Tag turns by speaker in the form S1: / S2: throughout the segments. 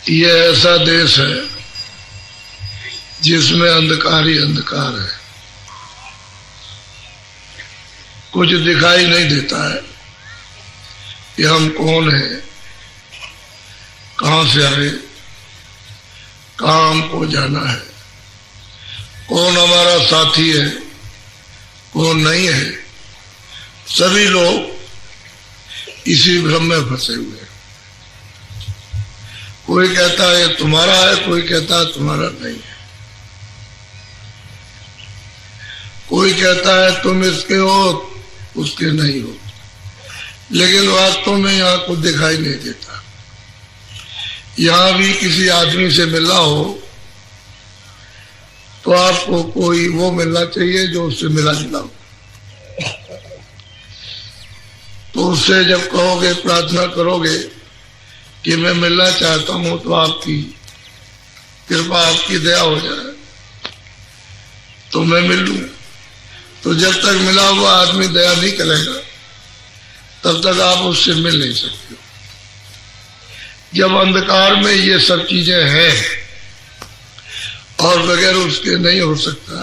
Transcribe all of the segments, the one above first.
S1: ये ऐसा देश है जिसमें अंधकार ही अंधकार है। कुछ दिखाई नहीं देता है कि हम कौन है, कहां से आए, कहां हमको जाना है, कौन हमारा साथी है, कौन नहीं है। सभी लोग इसी भ्रम में फंसे हुए हैं। कोई कहता है तुम्हारा है, कोई कहता है तुम्हारा नहीं है, कोई कहता है तुम इसके हो, उसके नहीं हो, लेकिन वास्तव में यहाँ कुछ दिखाई नहीं देता। यहाँ भी किसी आदमी से मिलना हो तो आपको कोई वो मिलना चाहिए जो उससे मिला जुला हो। तो उससे जब कहोगे, प्रार्थना करोगे कि मैं मिलना चाहता हूं, तो आपकी कृपा, आपकी दया हो जाए तो मैं मिल लूं। तो जब तक मिला हुआ आदमी दया नहीं करेगा तब तक आप उससे मिल नहीं सकते। जब अंधकार में ये सब चीजें हैं और बगैर उसके नहीं हो सकता,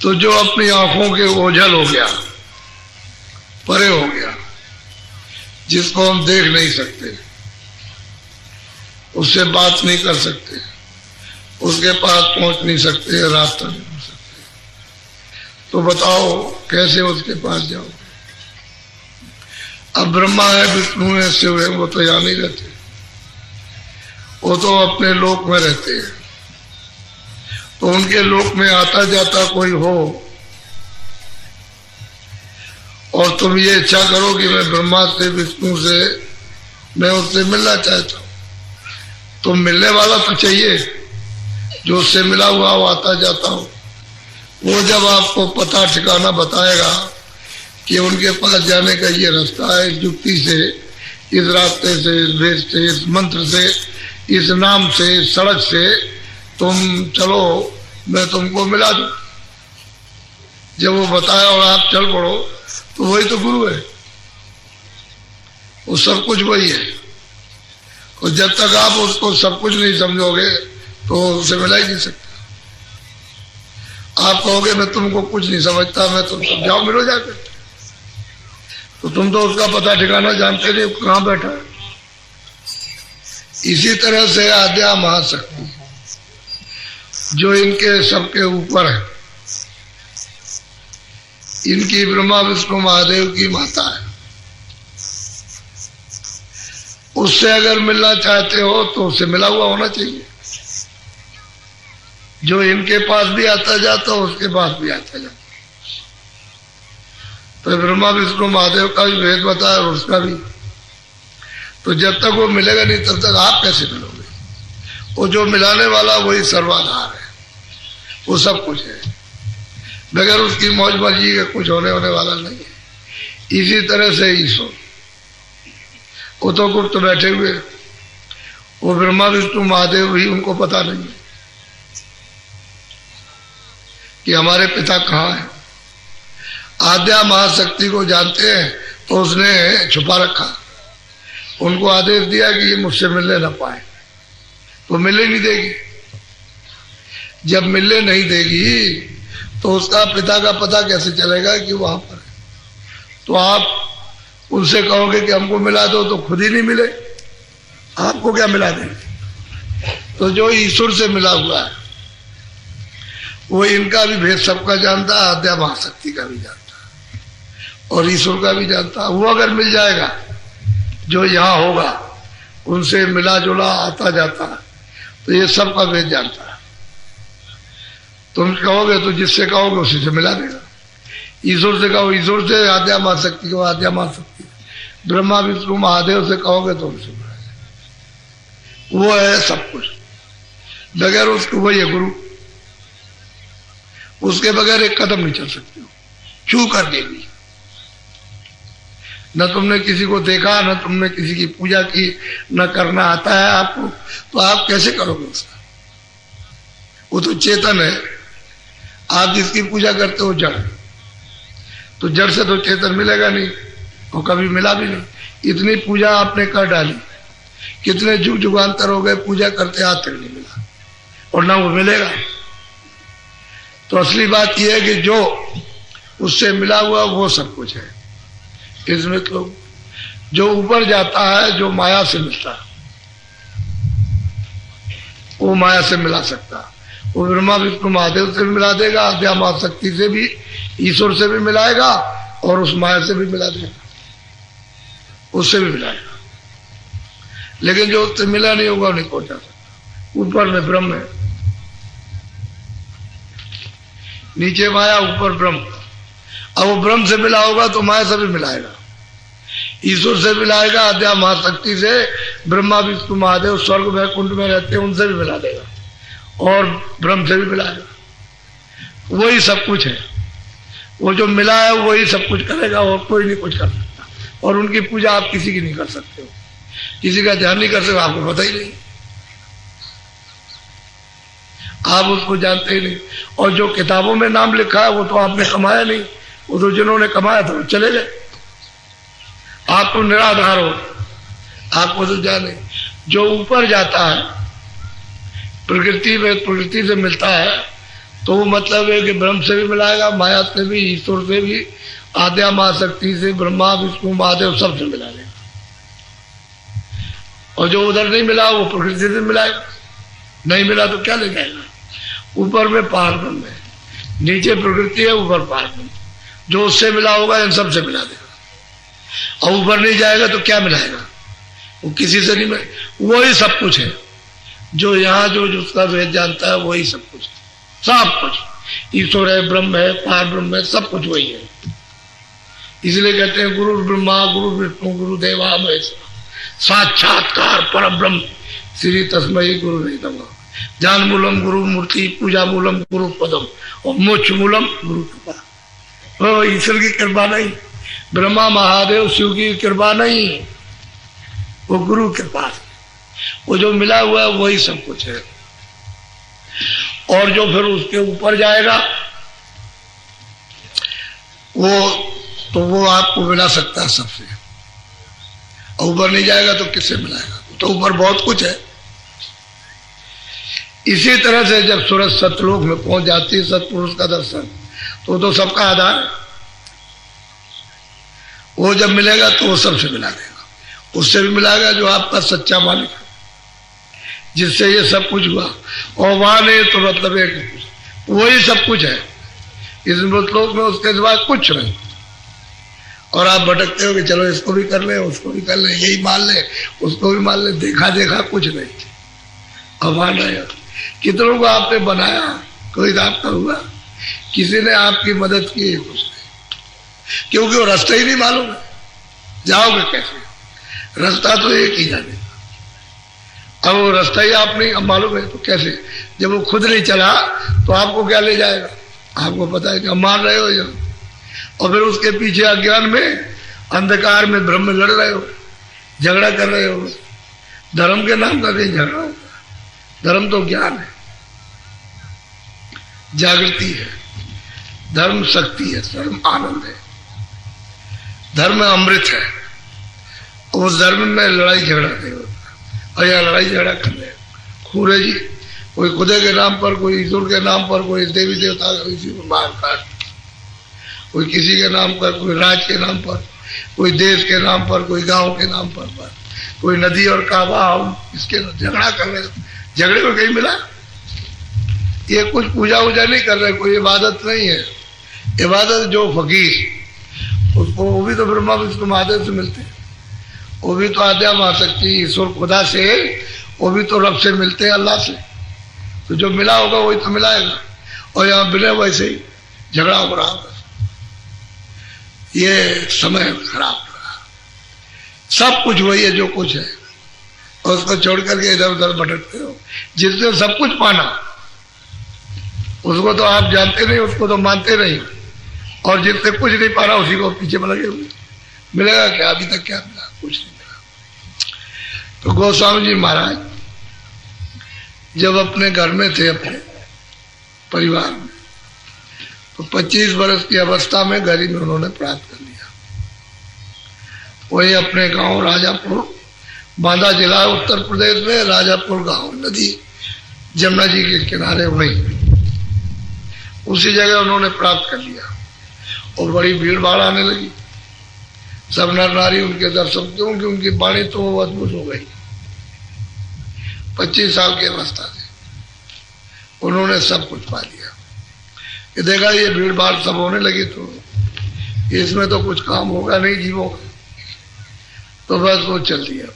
S1: तो जो अपनी आंखों के ओझल हो गया, परे हो गया, जिसको हम देख नहीं सकते, उससे बात नहीं कर सकते, उसके पास पहुंच नहीं सकते, रास्ता नहीं हो सकते, तो बताओ कैसे उसके पास जाओगे? अब ब्रह्मा है, विष्णु है, शिव है, वो तो यहाँ नहीं रहते, वो तो अपने लोक में रहते हैं। तो उनके लोक में आता जाता कोई हो और तुम ये इच्छा करो कि मैं ब्रह्मा से, विष्णु से, मैं उससे मिलना चाहता हूं, तो मिलने वाला तो चाहिए जो उससे मिला हुआ हो, आता जाता हो। वो जब आपको पता ठिकाना बताएगा कि उनके पास जाने का ये रास्ता है, इस युक्ति से, इस रास्ते से, इस भेद से, इस मंत्र से, इस नाम से, इस सड़क से तुम चलो, मैं तुमको मिला दूं। जब वो बताया और आप चल पड़ो तो वही तो गुरु है, वो सब कुछ वही है। और जब तक आप उसको सब कुछ नहीं समझोगे तो उसे मिला ही नहीं सकते। आप कहोगे मैं तुमको कुछ नहीं समझता, मैं तुम समझाओ, मिलो जाकर, तो तुम तो उसका पता ठिकाना जानते नहीं, कहां बैठा है। इसी तरह से आद्या महाशक्ति जो इनके सबके ऊपर है, इनकी ब्रह्मा विष्णु महादेव की माता है, उससे अगर मिलना चाहते हो तो उससे मिला हुआ होना चाहिए। जो इनके पास भी आता जाता हो, उसके पास भी आता जाता। तो ब्रह्मा विष्णु महादेव का भी भेद बताया और उसका भी। तो जब तक वो मिलेगा नहीं तब तक आप कैसे मिलोगे? वो जो मिलाने वाला वही सर्वाधार है, वो सब कुछ है, बगैर उसकी मौज मर्जी के कुछ होने वाला नहीं है। इसी तरह से ईश्वर, वो तो गुप्त बैठे हुए, वो ब्रह्मा विष्णु महादेव भी उनको पता नहीं है कि हमारे पिता कहाँ है। आद्या महाशक्ति को जानते हैं तो उसने छुपा रखा, उनको आदेश दिया कि ये मुझसे मिलने ना पाए, तो मिलने नहीं देगी। जब मिलने नहीं देगी तो उसका पिता का पता कैसे चलेगा कि वहां पर है? तो आप उनसे कहोगे कि हमको मिला दो, तो खुद ही नहीं मिले, आपको क्या मिला देंगे? तो जो ईश्वर से मिला हुआ है वो इनका भी भेद सबका जानता है, आद्या महाशक्ति का भी जानता है और ईश्वर का भी जानता है। वो अगर मिल जाएगा, जो यहाँ होगा, उनसे मिला जुला आता जाता, तो ये सबका भेद जानता है। तुम कहोगे तो जिससे कहोगे उसी से मिला देगा। ईश्वर से कहो ईश्वर से, आद्या महाशक्ति को आद्या महाशक्ति, ब्रह्मा विष्णु महादेव से कहोगे तो उनसे मिला देगा। वो है सब कुछ, बगैर उसको वही है गुरु, उसके बगैर एक कदम नहीं चल सकते हो, छू कर देगी। न तुमने किसी को देखा, न तुमने किसी की पूजा की, न करना आता है आपको, तो आप कैसे करोगे उसका? वो तो चेतन है, आप जिसकी पूजा करते हो जड़, तो जड़ से तो चेतन मिलेगा नहीं और कभी मिला भी नहीं। इतनी पूजा आपने कर डाली कितने जुग जुगांतर हो गए पूजा करते, आज तक नहीं मिला और ना वो मिलेगा। तो असली बात यह है कि जो उससे मिला हुआ वो सब कुछ है। इसमें तो जो ऊपर जाता है, जो माया से मिलता है, वो माया से मिला सकता है। वो ब्रह्मा विष्णु महादेव से भी मिला देगा, आद्या महाशक्ति से भी, ईश्वर से भी मिलाएगा और उस माया से भी मिला देगा, उससे भी मिलाएगा। लेकिन जो उससे मिला नहीं होगा नहीं पहुंचा सकता। ऊपर में ब्रह्म है, नीचे माया, ऊपर ब्रह्म। अब वो ब्रह्म से मिला होगा तो माया से भी मिलाएगा, ईश्वर से मिलाएगा, आद्या महाशक्ति से, ब्रह्मा विष्णु महादेव स्वर्ग में कुंड में रहते हैं उनसे भी मिला देगा और ब्रह्म से भी मिलाएगा। वही सब कुछ है। वो जो मिला है वही सब कुछ करेगा और कोई नहीं कुछ कर सकता। और उनकी पूजा आप किसी की नहीं कर सकते हो, किसी का ध्यान नहीं कर सकते, आपको पता ही नहीं, आप उसको जानते ही नहीं। और जो किताबों में नाम लिखा है वो तो आपने कमाया नहीं, वो तो जिन्होंने कमाया था वो चले गए। आप तो निराधार हो, आपको तो जाने। जो ऊपर जाता है प्रकृति में, प्रकृति से मिलता है, तो वो मतलब है कि ब्रह्म से भी मिलाएगा, माया से भी, ईश्वर से भी, आद्या महाशक्ति से, ब्रह्मा विष्णु महादेव सबसे मिला देगा। और जो उधर नहीं मिला वो प्रकृति से मिलाएगा, नहीं मिला तो क्या ले जाएगा। ऊपर में पार ब्रह्म है, नीचे प्रकृति है, ऊपर पार ब्रह्म। जो उससे मिला होगा इन सबसे मिला देगा। और ऊपर नहीं जाएगा तो क्या मिलाएगा, वो किसी से नहीं मिला। वही सब कुछ है जो यहाँ जो उसका वेद जानता है, वही सब कुछ है, सब कुछ ईश्वर है, ब्रह्म है, पार ब्रह्म है, सब कुछ वही है। इसलिए कहते हैं गुरु ब्रह्मा गुरु विष्णु गुरु देवा महेश्वरा साक्षात्कार पर ब्रह्म श्री तस्मै गुरु नमः। ज्ञान मूलम गुरु मूर्ति, पूजा मूलम गुरु पदम और मोक्ष मूलम गुरु कृपा। ईश्वर की कृपा नहीं, ब्रह्मा महादेव शिव की कृपा नहीं, वो गुरु कृपा। वो जो मिला हुआ है वही सब कुछ है। और जो फिर उसके ऊपर जाएगा वो आपको मिला सकता है सबसे। और ऊपर नहीं जाएगा तो किससे मिलाएगा, तो ऊपर बहुत कुछ है। इसी तरह से जब सूरज सतलोक में पहुंच जाती है, सतपुरुष का दर्शन, तो सबका आधार है। वो जब मिलेगा तो वो सबसे मिला देगा, उससे भी मिलाएगा जो आपका सच्चा मालिक है, जिससे ये सब कुछ हुआ। और वहां नहीं तो मतलब एक वही सब कुछ है इस मृतलोक में, उसके सिवा कुछ नहीं। और आप भटकते हो कि चलो इसको भी कर ले, उसको भी कर ले, यही मान ले, उसको भी मान ले, देखा देखा कुछ नहीं। अब मान रहे हो कितनों को आपने बनाया, कोई आपका हुआ, किसी ने आपकी मदद की, कुछ नहीं, क्योंकि वो रास्ता ही नहीं मालूम है। जाओगे कैसे, रास्ता तो एक ही जाने। अब वो रास्ता ही आप नहीं मालूम है तो कैसे, जब वो खुद नहीं चला तो आपको क्या ले जाएगा। आपको पता है कि हम मान रहे हो जब, और फिर उसके पीछे अज्ञान में, अंधकार में, भ्रम में लड़ रहे हो, झगड़ा कर रहे हो। धर्म के नाम का नहीं झगड़ा होगा, धर्म तो ज्ञान है, जागृति है, धर्म शक्ति है, धर्म आनंद है, धर्म अमृत है। उस धर्म में लड़ाई झगड़ा नहीं होता। और यह लड़ाई झगड़ा कर रहे खून है जी, कोई खुदे के नाम पर, कोई ईश्वर के नाम पर, कोई देवी देवता किसी को मार काट, कोई किसी के नाम पर, कोई राज के नाम पर, कोई देश के नाम पर, कोई गांव के नाम पर, कोई नदी और काबा, इसके झगड़ा कर रहे। झगड़े को कहीं मिला, ये कुछ पूजा वूजा नहीं कर रहे, कोई इबादत नहीं है। इबादत जो फकीर, उसको वो भी तो ब्रह्मा विष्णु महादेव से मिलते हैं, वो भी तो आद्या महाशक्ति ईश्वर खुदा से, वो भी तो रब से मिलते हैं, अल्लाह से। तो जो मिला होगा वही तो मिलाएगा। और यहाँ बिना वैसे ही झगड़ा हो रहा होगा, ये समय खराब हो रहा। सब कुछ वही है जो कुछ है, और उसको छोड़ करके इधर उधर भटकते हो। जिसने सब कुछ पाना उसको तो आप जानते नहीं, उसको तो मानते नहीं। और जिसने कुछ नहीं पाना उसी को पीछे में लगे हुए। मिलेगा क्या, अभी तक क्या मिला, कुछ नहीं मिला। तो गोस्वामी जी महाराज जब अपने घर में थे, अपने परिवार में, तो 25 वर्ष की अवस्था में गरीब में उन्होंने प्राप्त कर लिया। वही अपने गांव राजापुर बांदा जिला उत्तर प्रदेश में, राजापुर गांव, नदी जमुना जी के किनारे, वहीं उसी जगह उन्होंने प्राप्त कर लिया। और बड़ी भीड़ भाड़ आने लगी, सब नर नारी उनके दर्शन, क्योंकि उनकी वाणी तो अद्भुत हो गई। 25 साल की अवस्था थे, उन्होंने सब कुछ पा लिया। ये देखा ये भीड़ भाड़ सब होने लगी तो इसमें तो कुछ काम होगा नहीं जीवों का, तो बस वो चल दिया।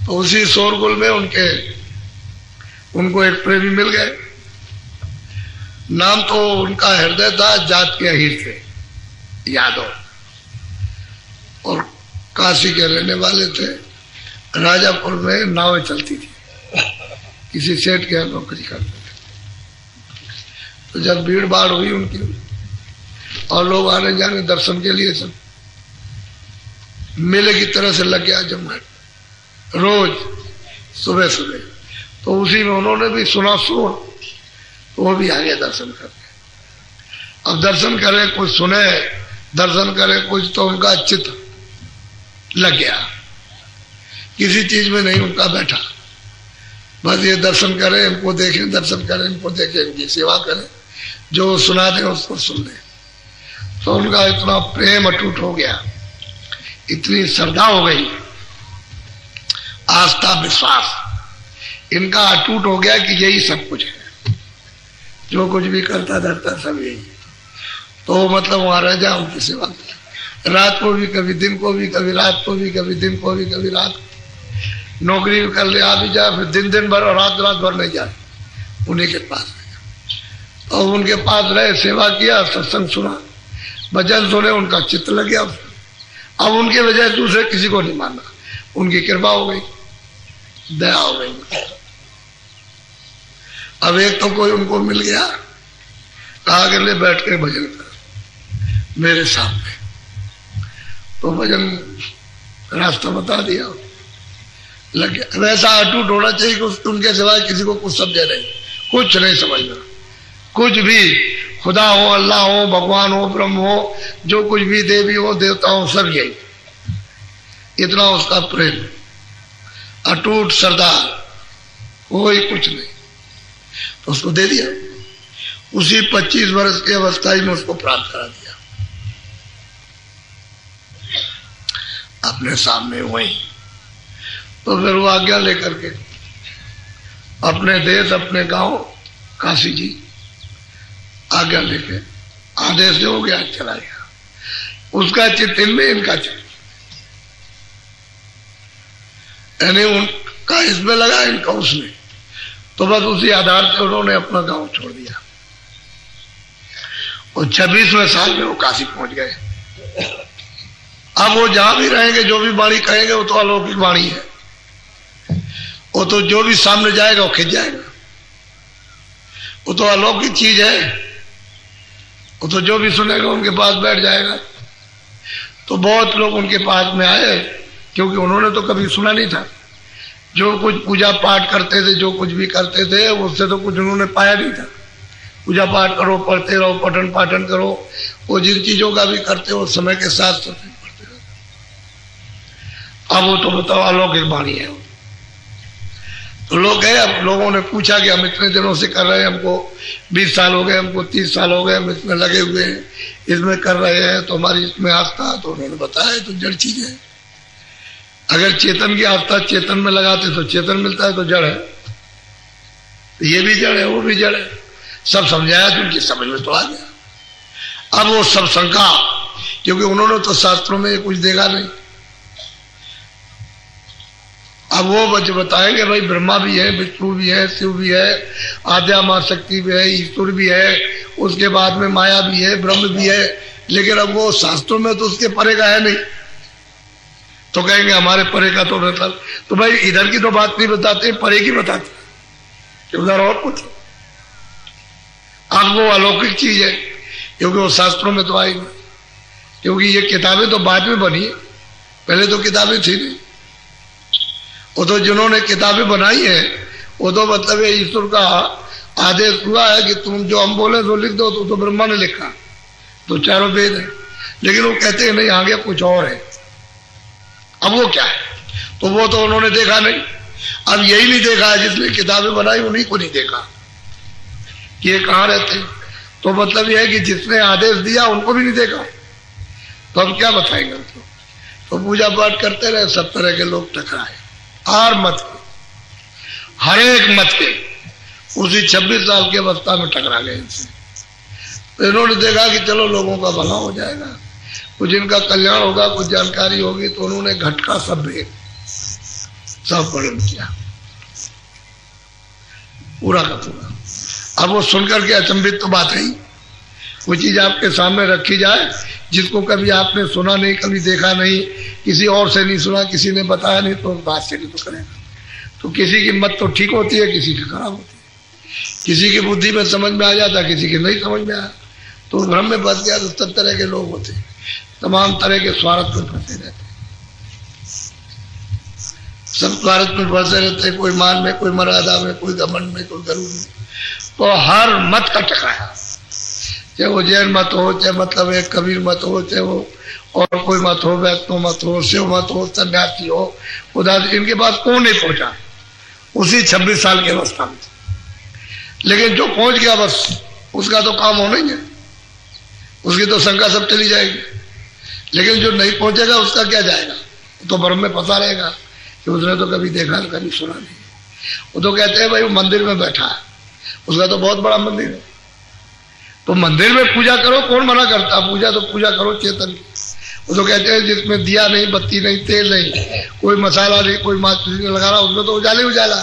S1: तो उसी शोरगुल में उनको एक प्रेमी मिल गए। नाम तो उनका हृदय था, जात के अहीर थे, यादव, और काशी के रहने वाले थे। राजापुर में नावें चलती थी, किसी सेठ के यहाँ नौकरी करते थे। तो जब भीड़ भाड़ हुई उनकी और लोग आने जाने दर्शन के लिए सब मेले की तरह से लग गया जमघट, रोज सुबह सुबह। तो उसी में उन्होंने भी सुना सुन, तो वो भी आ गया दर्शन करने। अब दर्शन करे कुछ सुने, दर्शन करे कुछ, तो उनका चित्त लग गया, किसी चीज में नहीं उनका बैठा। बस ये दर्शन करें, इनको देखें, दर्शन करें, इनको देखें, इनकी सेवा करें, जो सुना दें उसको सुन लें। तो उनका इतना प्रेम अटूट हो गया, इतनी श्रद्धा हो गई, आस्था विश्वास इनका अटूट हो गया कि यही सब कुछ है, जो कुछ भी करता धरता सब यही। तो मतलब वहां रह जाए, उनकी सेवा रात को भी, कभी दिन को भी, कभी रात को भी, कभी दिन को भी, कभी रात को। नौकरी भी कर ले, आ भी जाए, फिर दिन भर और रात भर नहीं जाए, उन्हीं के पास रहे। और उनके पास रहे, सेवा किया, सत्संग सुना, भजन सुने, उनका चित्त लग गया। अब उनके वजह से दूसरे किसी को नहीं मानना, उनकी कृपा हो गई, दया हो गई। अब एक तो कोई उनको मिल गया, कहा के लिए बैठ के भजन कर मेरे सामने। तो भजन रास्ता बता दिया, लग गया। वैसा अटूट होना चाहिए कि उनके सिवाय किसी को कुछ समझे नहीं, कुछ नहीं समझना, कुछ भी, खुदा हो, अल्लाह हो, भगवान हो, ब्रह्म हो, जो कुछ भी, देवी हो, देवता हो, सब यही। इतना उसका प्रेम, अटूट श्रद्धा, कोई कुछ नहीं। तो उसको दे दिया, उसी 25 वर्ष की अवस्था में उसको प्राप्त करा दिया अपने सामने वहीं। तो फिर वो आज्ञा लेकर के अपने देश, अपने गांव काशी जी आज्ञा लेके आदेश जो हो गया चला गया। उसका चित्त इनमें, इनका चित्त यानी उनका इसमें लगा, इनका उसमें। तो बस उसी आधार से उन्होंने अपना गांव छोड़ दिया और 26वें साल में वो काशी पहुंच गए। अब वो जहां भी रहेंगे, जो भी वाणी कहेंगे, वो तो अलौकिक वाणी है, वो तो जो भी सामने जाएगा वो खिंच जाएगा, वो तो अलौकिक चीज है, वो तो जो भी सुनेगा उनके पास बैठ जाएगा। तो बहुत लोग उनके पास में आए, क्योंकि उन्होंने तो कभी सुना नहीं था। जो कुछ पूजा पाठ करते थे, जो कुछ भी करते थे, उससे तो कुछ उन्होंने पाया नहीं था। पूजा पाठ करो, पढ़ते रहो, पठन पाठन करो, वो जिन चीजों का भी करते हो समय के साथ साथ पढ़ते रहो। अब वो तो बताओ अलौकिक वाणी है। तो लोग गए, अब लोगों ने पूछा कि हम इतने दिनों से कर रहे हैं, हमको 20 साल हो गए, हमको 30 साल हो गए, हम इसमें लगे हुए हैं, इसमें कर रहे हैं, तो हमारी इसमें आस्था। तो उन्होंने बताया तो जड़ चीज है। अगर चेतन की आस्था चेतन में लगाते तो चेतन मिलता है, तो जड़ है। तो ये भी जड़ है, वो भी जड़ है। सब समझाया तो उनकी समझ में तो आ गया। अब वो सब शंका, क्योंकि उन्होंने तो शास्त्रों में कुछ देखा नहीं। अब वो बच्चे बताएंगे भाई ब्रह्मा भी है, विष्णु भी है, शिव भी है, आद्या मां शक्ति भी है, ईश्वर भी है, उसके बाद में माया भी है, ब्रह्म भी है, लेकिन अब वो शास्त्रों में तो उसके परे का है नहीं। तो कहेंगे हमारे परे का तो मतलब, तो भाई इधर की तो बात नहीं बताते, परे की बताते कि उधर और कुछ। अब वो अलौकिक चीज है, क्योंकि वो शास्त्रों में तो आएगी, क्योंकि ये किताबें तो बाद में बनी है, पहले तो किताबें थी नहीं। वो तो जिन्होंने किताबें बनाई है, वो तो मतलब ईश्वर का आदेश हुआ है कि तुम जो हम बोले तो लिख दो, तो ब्रह्मा ने लिखा, तो चारों वेद है। लेकिन वो कहते हैं नहीं, आगे कुछ और है। अब वो क्या है? तो वो तो उन्होंने देखा नहीं। अब यही नहीं देखा जिसने किताबें बनाई, उन्हीं को नहीं देखा कि ये कहाँ रहते। तो मतलब यह है कि जिसने आदेश दिया उनको भी नहीं देखा, तो हम क्या बताएंगे उनको। तो पूजा पाठ करते रहे, सब तरह के लोग टकराए, हर मत के, हर एक मत के। उसी 26 साल की अवस्था में टकरा गए इनसे। तो इन्होंने देखा कि चलो लोगों का भला हो जाएगा, कुछ इनका कल्याण होगा, कुछ जानकारी होगी। तो उन्होंने घटका सब वर्णन किया पूरा का पूरा। अब वो सुनकर के अचंभित तो बात है, वो चीज आपके सामने रखी जाए जिसको कभी आपने सुना नहीं, कभी देखा नहीं, किसी और से नहीं सुना, किसी ने बताया नहीं, तो बात से नहीं तो करेगा। तो किसी की मत तो ठीक होती है, किसी की खराब होती है, किसी की बुद्धि में समझ में आ जाता, किसी की नहीं समझ में आया, तो भ्रम में फंस गया। तो सब तरह के लोग होते, तमाम तरह के स्वार्थ में फंसे रहते, सब स्वार्थ में फंसे रहते, कोई मान में, कोई मर्यादा में, कोई घमंड में, कोई गरूर में। तो हर मत का टकराया, चाहे वो जैन मत हो, चाहे मतलब एक कबीर मत हो, चाहे वो और कोई मत हो, वैष्णव मत हो, शिव मत हो, सन्यासी हो, उदास, इनके पास कौन नहीं पहुंचा उसी 26 साल की अवस्था में। लेकिन जो पहुंच गया बस उसका तो काम होना ही है, उसकी तो शंका सब चली जाएगी। लेकिन जो नहीं पहुंचेगा उसका क्या जाएगा, तो भ्रम में फंसा रहेगा कि उसने तो कभी देखा कभी सुना नहीं। वो तो कहते हैं भाई वो मंदिर में बैठा है, उसका तो बहुत बड़ा मंदिर है, तो मंदिर में पूजा करो, कौन मना करता, पूजा तो पूजा करो चेतन की। वो तो कहते हैं जिसमें दिया नहीं, बत्ती नहीं, तेल नहीं, कोई मसाला नहीं, कोई माचिस नहीं लगा रहा, उसमें तो उजाले उजाला।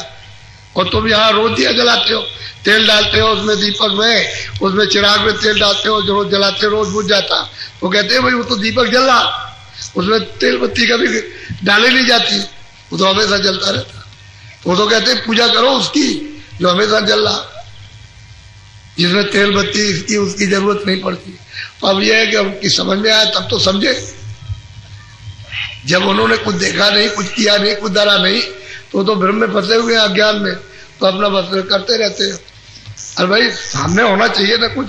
S1: और तुम यहाँ रोज दिया जलाते हो, तेल डालते हो उसमें, दीपक में, उसमें चिराग में तेल डालते हो, जो रोज जलाते हो रोज बुझ जाता। तो कहते हैं भाई वो तो दीपक जल रहा, उसमें तेल बत्ती कभी डाली नहीं जाती, वो तो हमेशा जलता रहता। तो वो तो कहते हैं पूजा करो उसकी जो हमेशा जल रहा, जिसमें तेल बत्ती इसकी उसकी जरूरत नहीं पड़ती। तो अब यह है कि उनकी समझ में आया तब तो समझे, जब उन्होंने कुछ देखा नहीं, कुछ किया नहीं, कुछ डरा नहीं, तो भ्रम में फंसे हुए हैं, अज्ञान में, तो अपना बस करते रहते हैं। अरे भाई सामने होना चाहिए ना कुछ।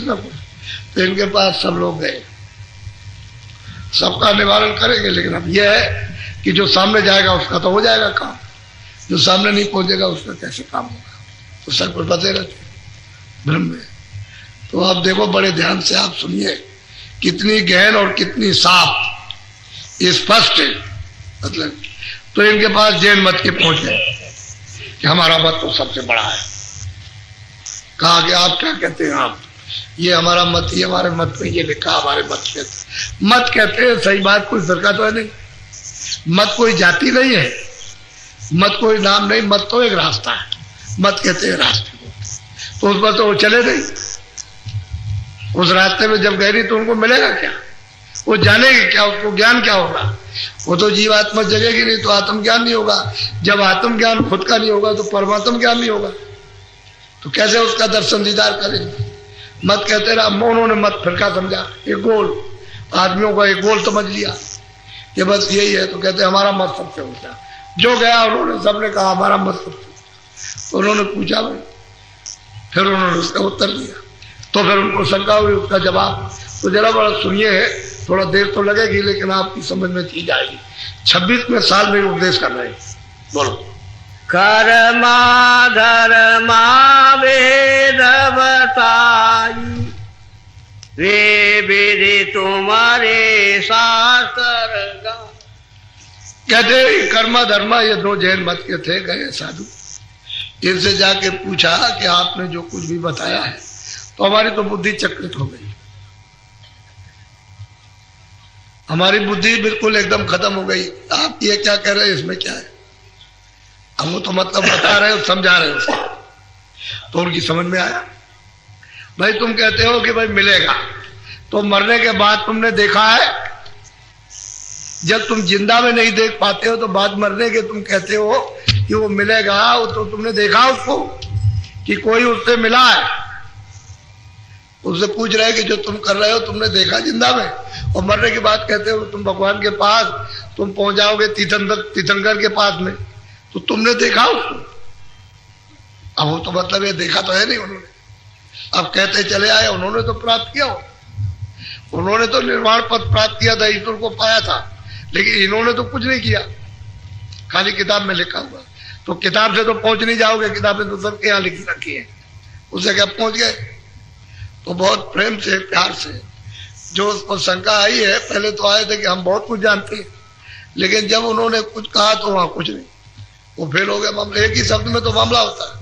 S1: तो इनके पास सब लोग गए, सबका निवारण करेंगे, लेकिन अब यह है कि जो सामने जाएगा उसका तो हो जाएगा काम, जो सामने नहीं पहुंचेगा उसका कैसे काम होगा। तो सब कुछ फंसे रहते भ्रम में। तो आप देखो बड़े ध्यान से आप सुनिए, कितनी गहन और कितनी साफ स्पष्ट है मतलब। तो इनके पास जैन मत के पहुंचे कि हमारा मत तो सबसे बड़ा है। कहा कि आप क्या कहते हैं, आप ये हमारा मत, ये हमारे मत में ये लिखा, हमारे मत कहते हैं। सही बात, कोई फर्का तो है नहीं, मत कोई जाति नहीं है, मत कोई नाम नहीं, मत तो एक रास्ता है, मत कहते हैं रास्ते को। तो उस पर तो वो चले नहीं, उस रास्ते में जब गए नहीं तो उनको मिलेगा क्या, वो जानेंगे क्या, उसको ज्ञान क्या होगा। वो तो जीवात्मा जगेगी नहीं तो आत्मज्ञान नहीं होगा, जब आत्मज्ञान खुद का नहीं होगा तो परमात्म ज्ञान नहीं होगा, तो कैसे उसका दर्शन दीदार करेंगे। मत कहते रहा, उन्होंने मत फिरका समझा, एक गोल, आदमियों का एक गोल समझ लिया कि बस यही है। तो कहते हमारा मत सबसे ऊंचा। जो गया उन्होंने सबने कहा हमारा मत सबसे। उन्होंने पूछा भाई, फिर उन्होंने उसका उत्तर दिया, तो फिर उनको शंका हुई, उसका जवाब तो जरा बड़ा सुनिए, थोड़ा देर तो लगेगी लेकिन आपकी समझ में चीज आएगी। 26वें साल में उपदेश कर रहे हैं, बोलो।
S2: कर्मा धर्मा वेद बताई, वे विधि तुम्हारे शास्त्र गा।
S1: कहते कर्मा धर्मा ये 2 जैन मत के थे, गए साधु, इनसे जाके पूछा कि आपने जो कुछ भी बताया है तो हमारी तो बुद्धि चक्रित हो गई, हमारी बुद्धि बिल्कुल एकदम खत्म हो गई। आप ये क्या कह रहे हैं, इसमें क्या है, हम वो तो मतलब बता रहे हो, समझा रहे हो। तो उनकी समझ में आया, भाई तुम कहते हो कि भाई मिलेगा, तो मरने के बाद तुमने देखा है, जब तुम जिंदा में नहीं देख पाते हो तो बाद मरने के तुम कहते हो कि वो मिलेगा, तो तुमने देखा उसको कि कोई उससे मिला है। उससे पूछ रहे कि जो तुम कर रहे हो तुमने देखा जिंदा में, और मरने के बाद कहते हो तुम भगवान के पास तुम पहुंच जाओगे तीर्थंकर के पास में, तो तुमने देखा उसको। अब वो तो मतलब ये देखा तो है नहीं उन्होंने, अब कहते चले आए, उन्होंने तो प्राप्त किया, उन्होंने तो निर्वाण पद प्राप्त किया था, ईश्वर को पाया था, लेकिन इन्होंने तो कुछ नहीं किया। खाली किताब में लिखा हुआ। तो किताब से तो पहुंच नहीं जाओगे, किताबें तो सबके यहाँ लिखी रखी है, उससे क्या पहुंच गए? तो बहुत प्रेम से प्यार से, जो उसको शंका आई है, पहले तो आए थे कि हम बहुत कुछ जानते हैं, लेकिन जब उन्होंने कुछ कहा तो वहां कुछ नहीं, वो फेल हो गया मामला। एक ही शब्द में तो मामला होता है,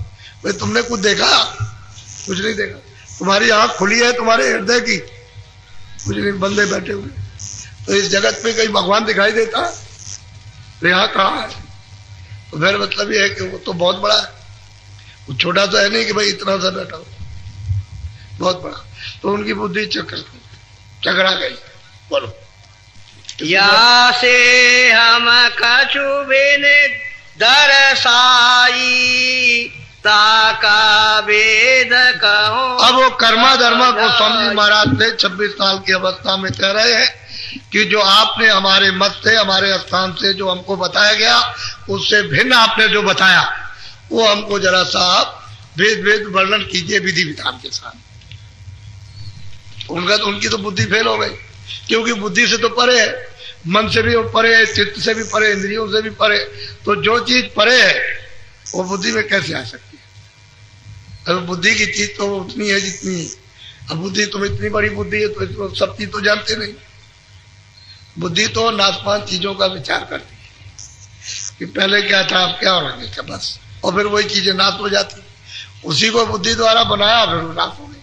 S1: भाई तुमने कुछ देखा? कुछ नहीं देखा। तुम्हारी आंख खुली है तुम्हारे हृदय की? कुछ नहीं, बंदे बैठे हुए। तो इस जगत में कहीं भगवान दिखाई देता है? यहाँ कहाँ है? तो फिर मतलब ये है कि वो तो बहुत बड़ा है, वो छोटा तो है नहीं कि भाई इतना सा बैठा हो, बहुत बड़ा। तो उनकी बुद्धि चकरा गई। बोलो,
S2: या से हम कछु बिन दरसाई ताका वेद कहो।
S1: अब वो कर्मा धर्मा को स्वामी महाराज थे 26 साल की अवस्था में कह रहे हैं कि जो आपने हमारे मत से, हमारे स्थान से जो हमको बताया गया, उससे भिन्न आपने जो बताया, वो हमको जरा सा आप वेद वेद वर्णन कीजिए विधि विधान के साथ। उनकी तो बुद्धि फेल हो गई, क्योंकि बुद्धि से तो परे है, मन से भी परे है, चित्त से भी परे, इंद्रियों से भी परे। तो जो चीज परे है वो बुद्धि में कैसे आ सकती है? अब बुद्धि की चीज तो उतनी है जितनी है। अब बुद्धि तुम इतनी बड़ी बुद्धि है तो सब चीज तो जानते नहीं। बुद्धि तो नासमान चीजों का विचार करती है कि पहले क्या था, अब क्या हो रहा है, बस। और फिर वही चीजें नाश हो जाती, उसी को बुद्धि द्वारा बनाया, फिर वो नाश हो गई।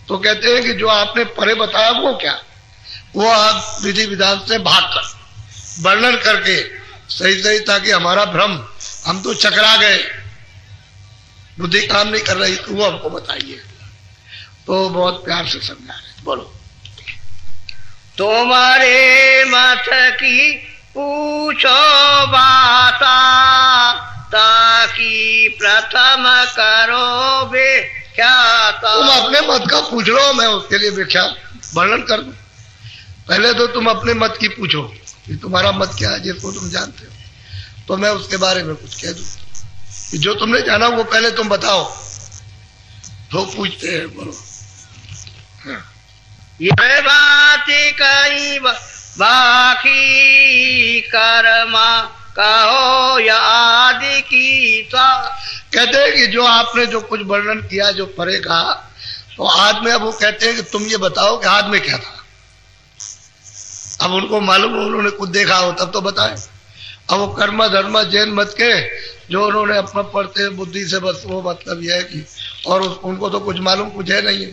S1: तो कहते हैं कि जो आपने परे बताया वो क्या, वो आप विधि विधान से भाग कर वर्णन करके सही सही, ताकि हमारा भ्रम, हम तो चकरा गए, बुद्धि काम नहीं कर रही, तो वो हमको बताइए। तो बहुत प्यार से समझा रहे। बोलो,
S2: तुम्हारे मत की पूछो बाता ताकि प्रथम करो व्याख्याता।
S1: तुम अपने मत का पूछ लो, मैं उसके लिए व्याख्यान वर्णन कर दूं। पहले तो तुम अपने मत की पूछो कि तुम्हारा मत क्या है, जिसको तुम जानते हो, तो मैं उसके बारे में कुछ कह दूं कि जो तुमने जाना वो पहले तुम बताओ। तो पूछते हैं, बोलो।
S2: ये बात कई बाकी कर्मा कहो या आदि की सा।
S1: कहते हैं कि जो आपने जो कुछ वर्णन किया, जो परे कहा, तो आज में अब वो कहते हैं कि तुम ये बताओ कि आज में क्या था। अब उनको मालूम हो, उन्होंने कुछ देखा हो तब तो बताए। अब वो कर्म धर्म जैन मत के जो उन्होंने अपना पढ़ते बुद्धि से, बस वो मतलब यह है कि, और उनको तो कुछ मालूम कुछ है नहीं है।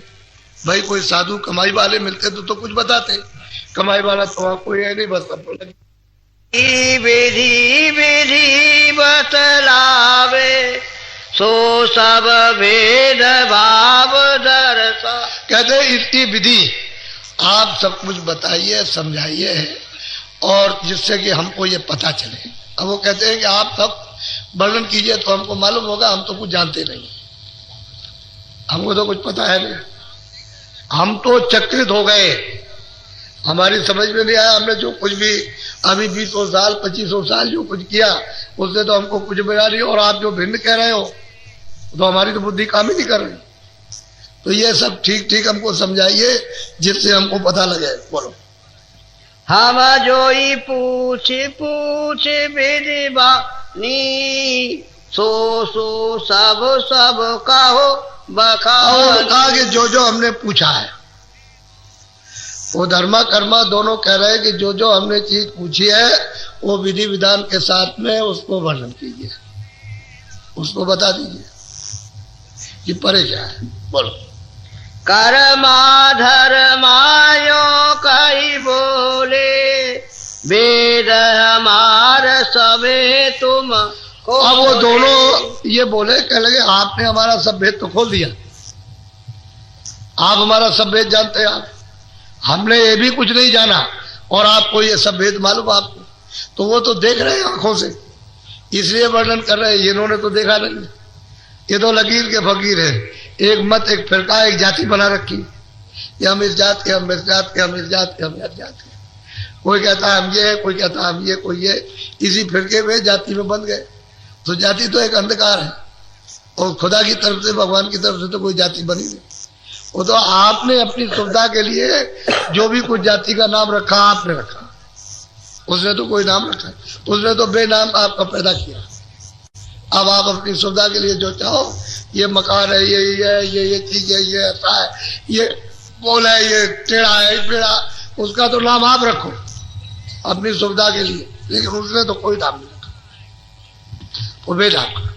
S1: भाई कोई साधु कमाई वाले मिलते तो कुछ बताते, कमाई वाला तो कोई है नहीं, बस
S2: विधि विधि बतलावे सो सब वेद भाव दर्शा।
S1: कहते हैं इसकी विधि आप सब कुछ बताइए, समझाइए, और जिससे कि हमको ये पता चले। अब वो कहते हैं कि आप सब वर्णन कीजिए तो हमको मालूम होगा, हम तो कुछ जानते नहीं, हमको तो कुछ पता है नहीं, हम तो चक्रित हो गए, हमारी समझ में नहीं आया। हमने जो कुछ भी अभी 20 साल 25 साल जो कुछ किया, उससे तो हमको कुछ मिला नहीं। और आप जो भिन्न कह रहे हो तो हमारी तो बुद्धि काम ही नहीं कर रही। तो ये सब ठीक ठीक हमको समझाइए, जिससे हमको पता लगे। बोलो,
S2: हम जोई पूछ पूछ विधि बानी सो सो सब सब कहो बखाओ।
S1: कहा कि जो जो हमने पूछा है, वो धर्मा कर्मा दोनों कह रहे हैं कि जो जो हमने चीज पूछी है वो विधि विधान के साथ में उसको वर्णन कीजिए, उसको बता दीजिए कि परे क्या है। बोलो,
S2: कर्मा धर्मायो कई बोले वेद हमार सबे तुम को।
S1: अब वो दोनों ये बोले, कह लगे आपने हमारा सब भेद तो खोल दिया, आप हमारा सब भेद जानते हैं, आप हमने ये भी कुछ नहीं जाना और आपको ये सब भेद मालूम आपको। तो वो तो देख रहे हैं आंखों से, इसलिए वर्णन कर रहे हैं। इन्होंने तो देखा नहीं, ये तो लकीर के फकीर है, एक मत, एक फिरका, एक जाति बना रखी। ये हम इस जात के, हम इस जात के, हम इस जात के, हम इस जात के। कोई कहता है हम ये है, कोई कहता है हम ये, कोई ये, इसी फिरके में जाति में बन गए। तो जाति तो एक अंधकार है, और खुदा की तरफ से, भगवान की तरफ से तो कोई जाति बनी नहीं। वो तो आपने अपनी सुविधा के लिए जो भी कुछ जाति का नाम रखा, आपने रखा, उसने तो कोई नाम रखा है, उसने तो बेनाम आपका पैदा किया। अब आप अपनी सुविधा के लिए जो चाहो, ये मकान है, ये चीज है, ये ऐसा है, ये बोल है, ये टेढ़ा है, पेड़ा, उसका तो नाम आप रखो अपनी सुविधा के लिए, लेकिन उसने तो कोई नाम नहीं रखा, वो बेनाम का।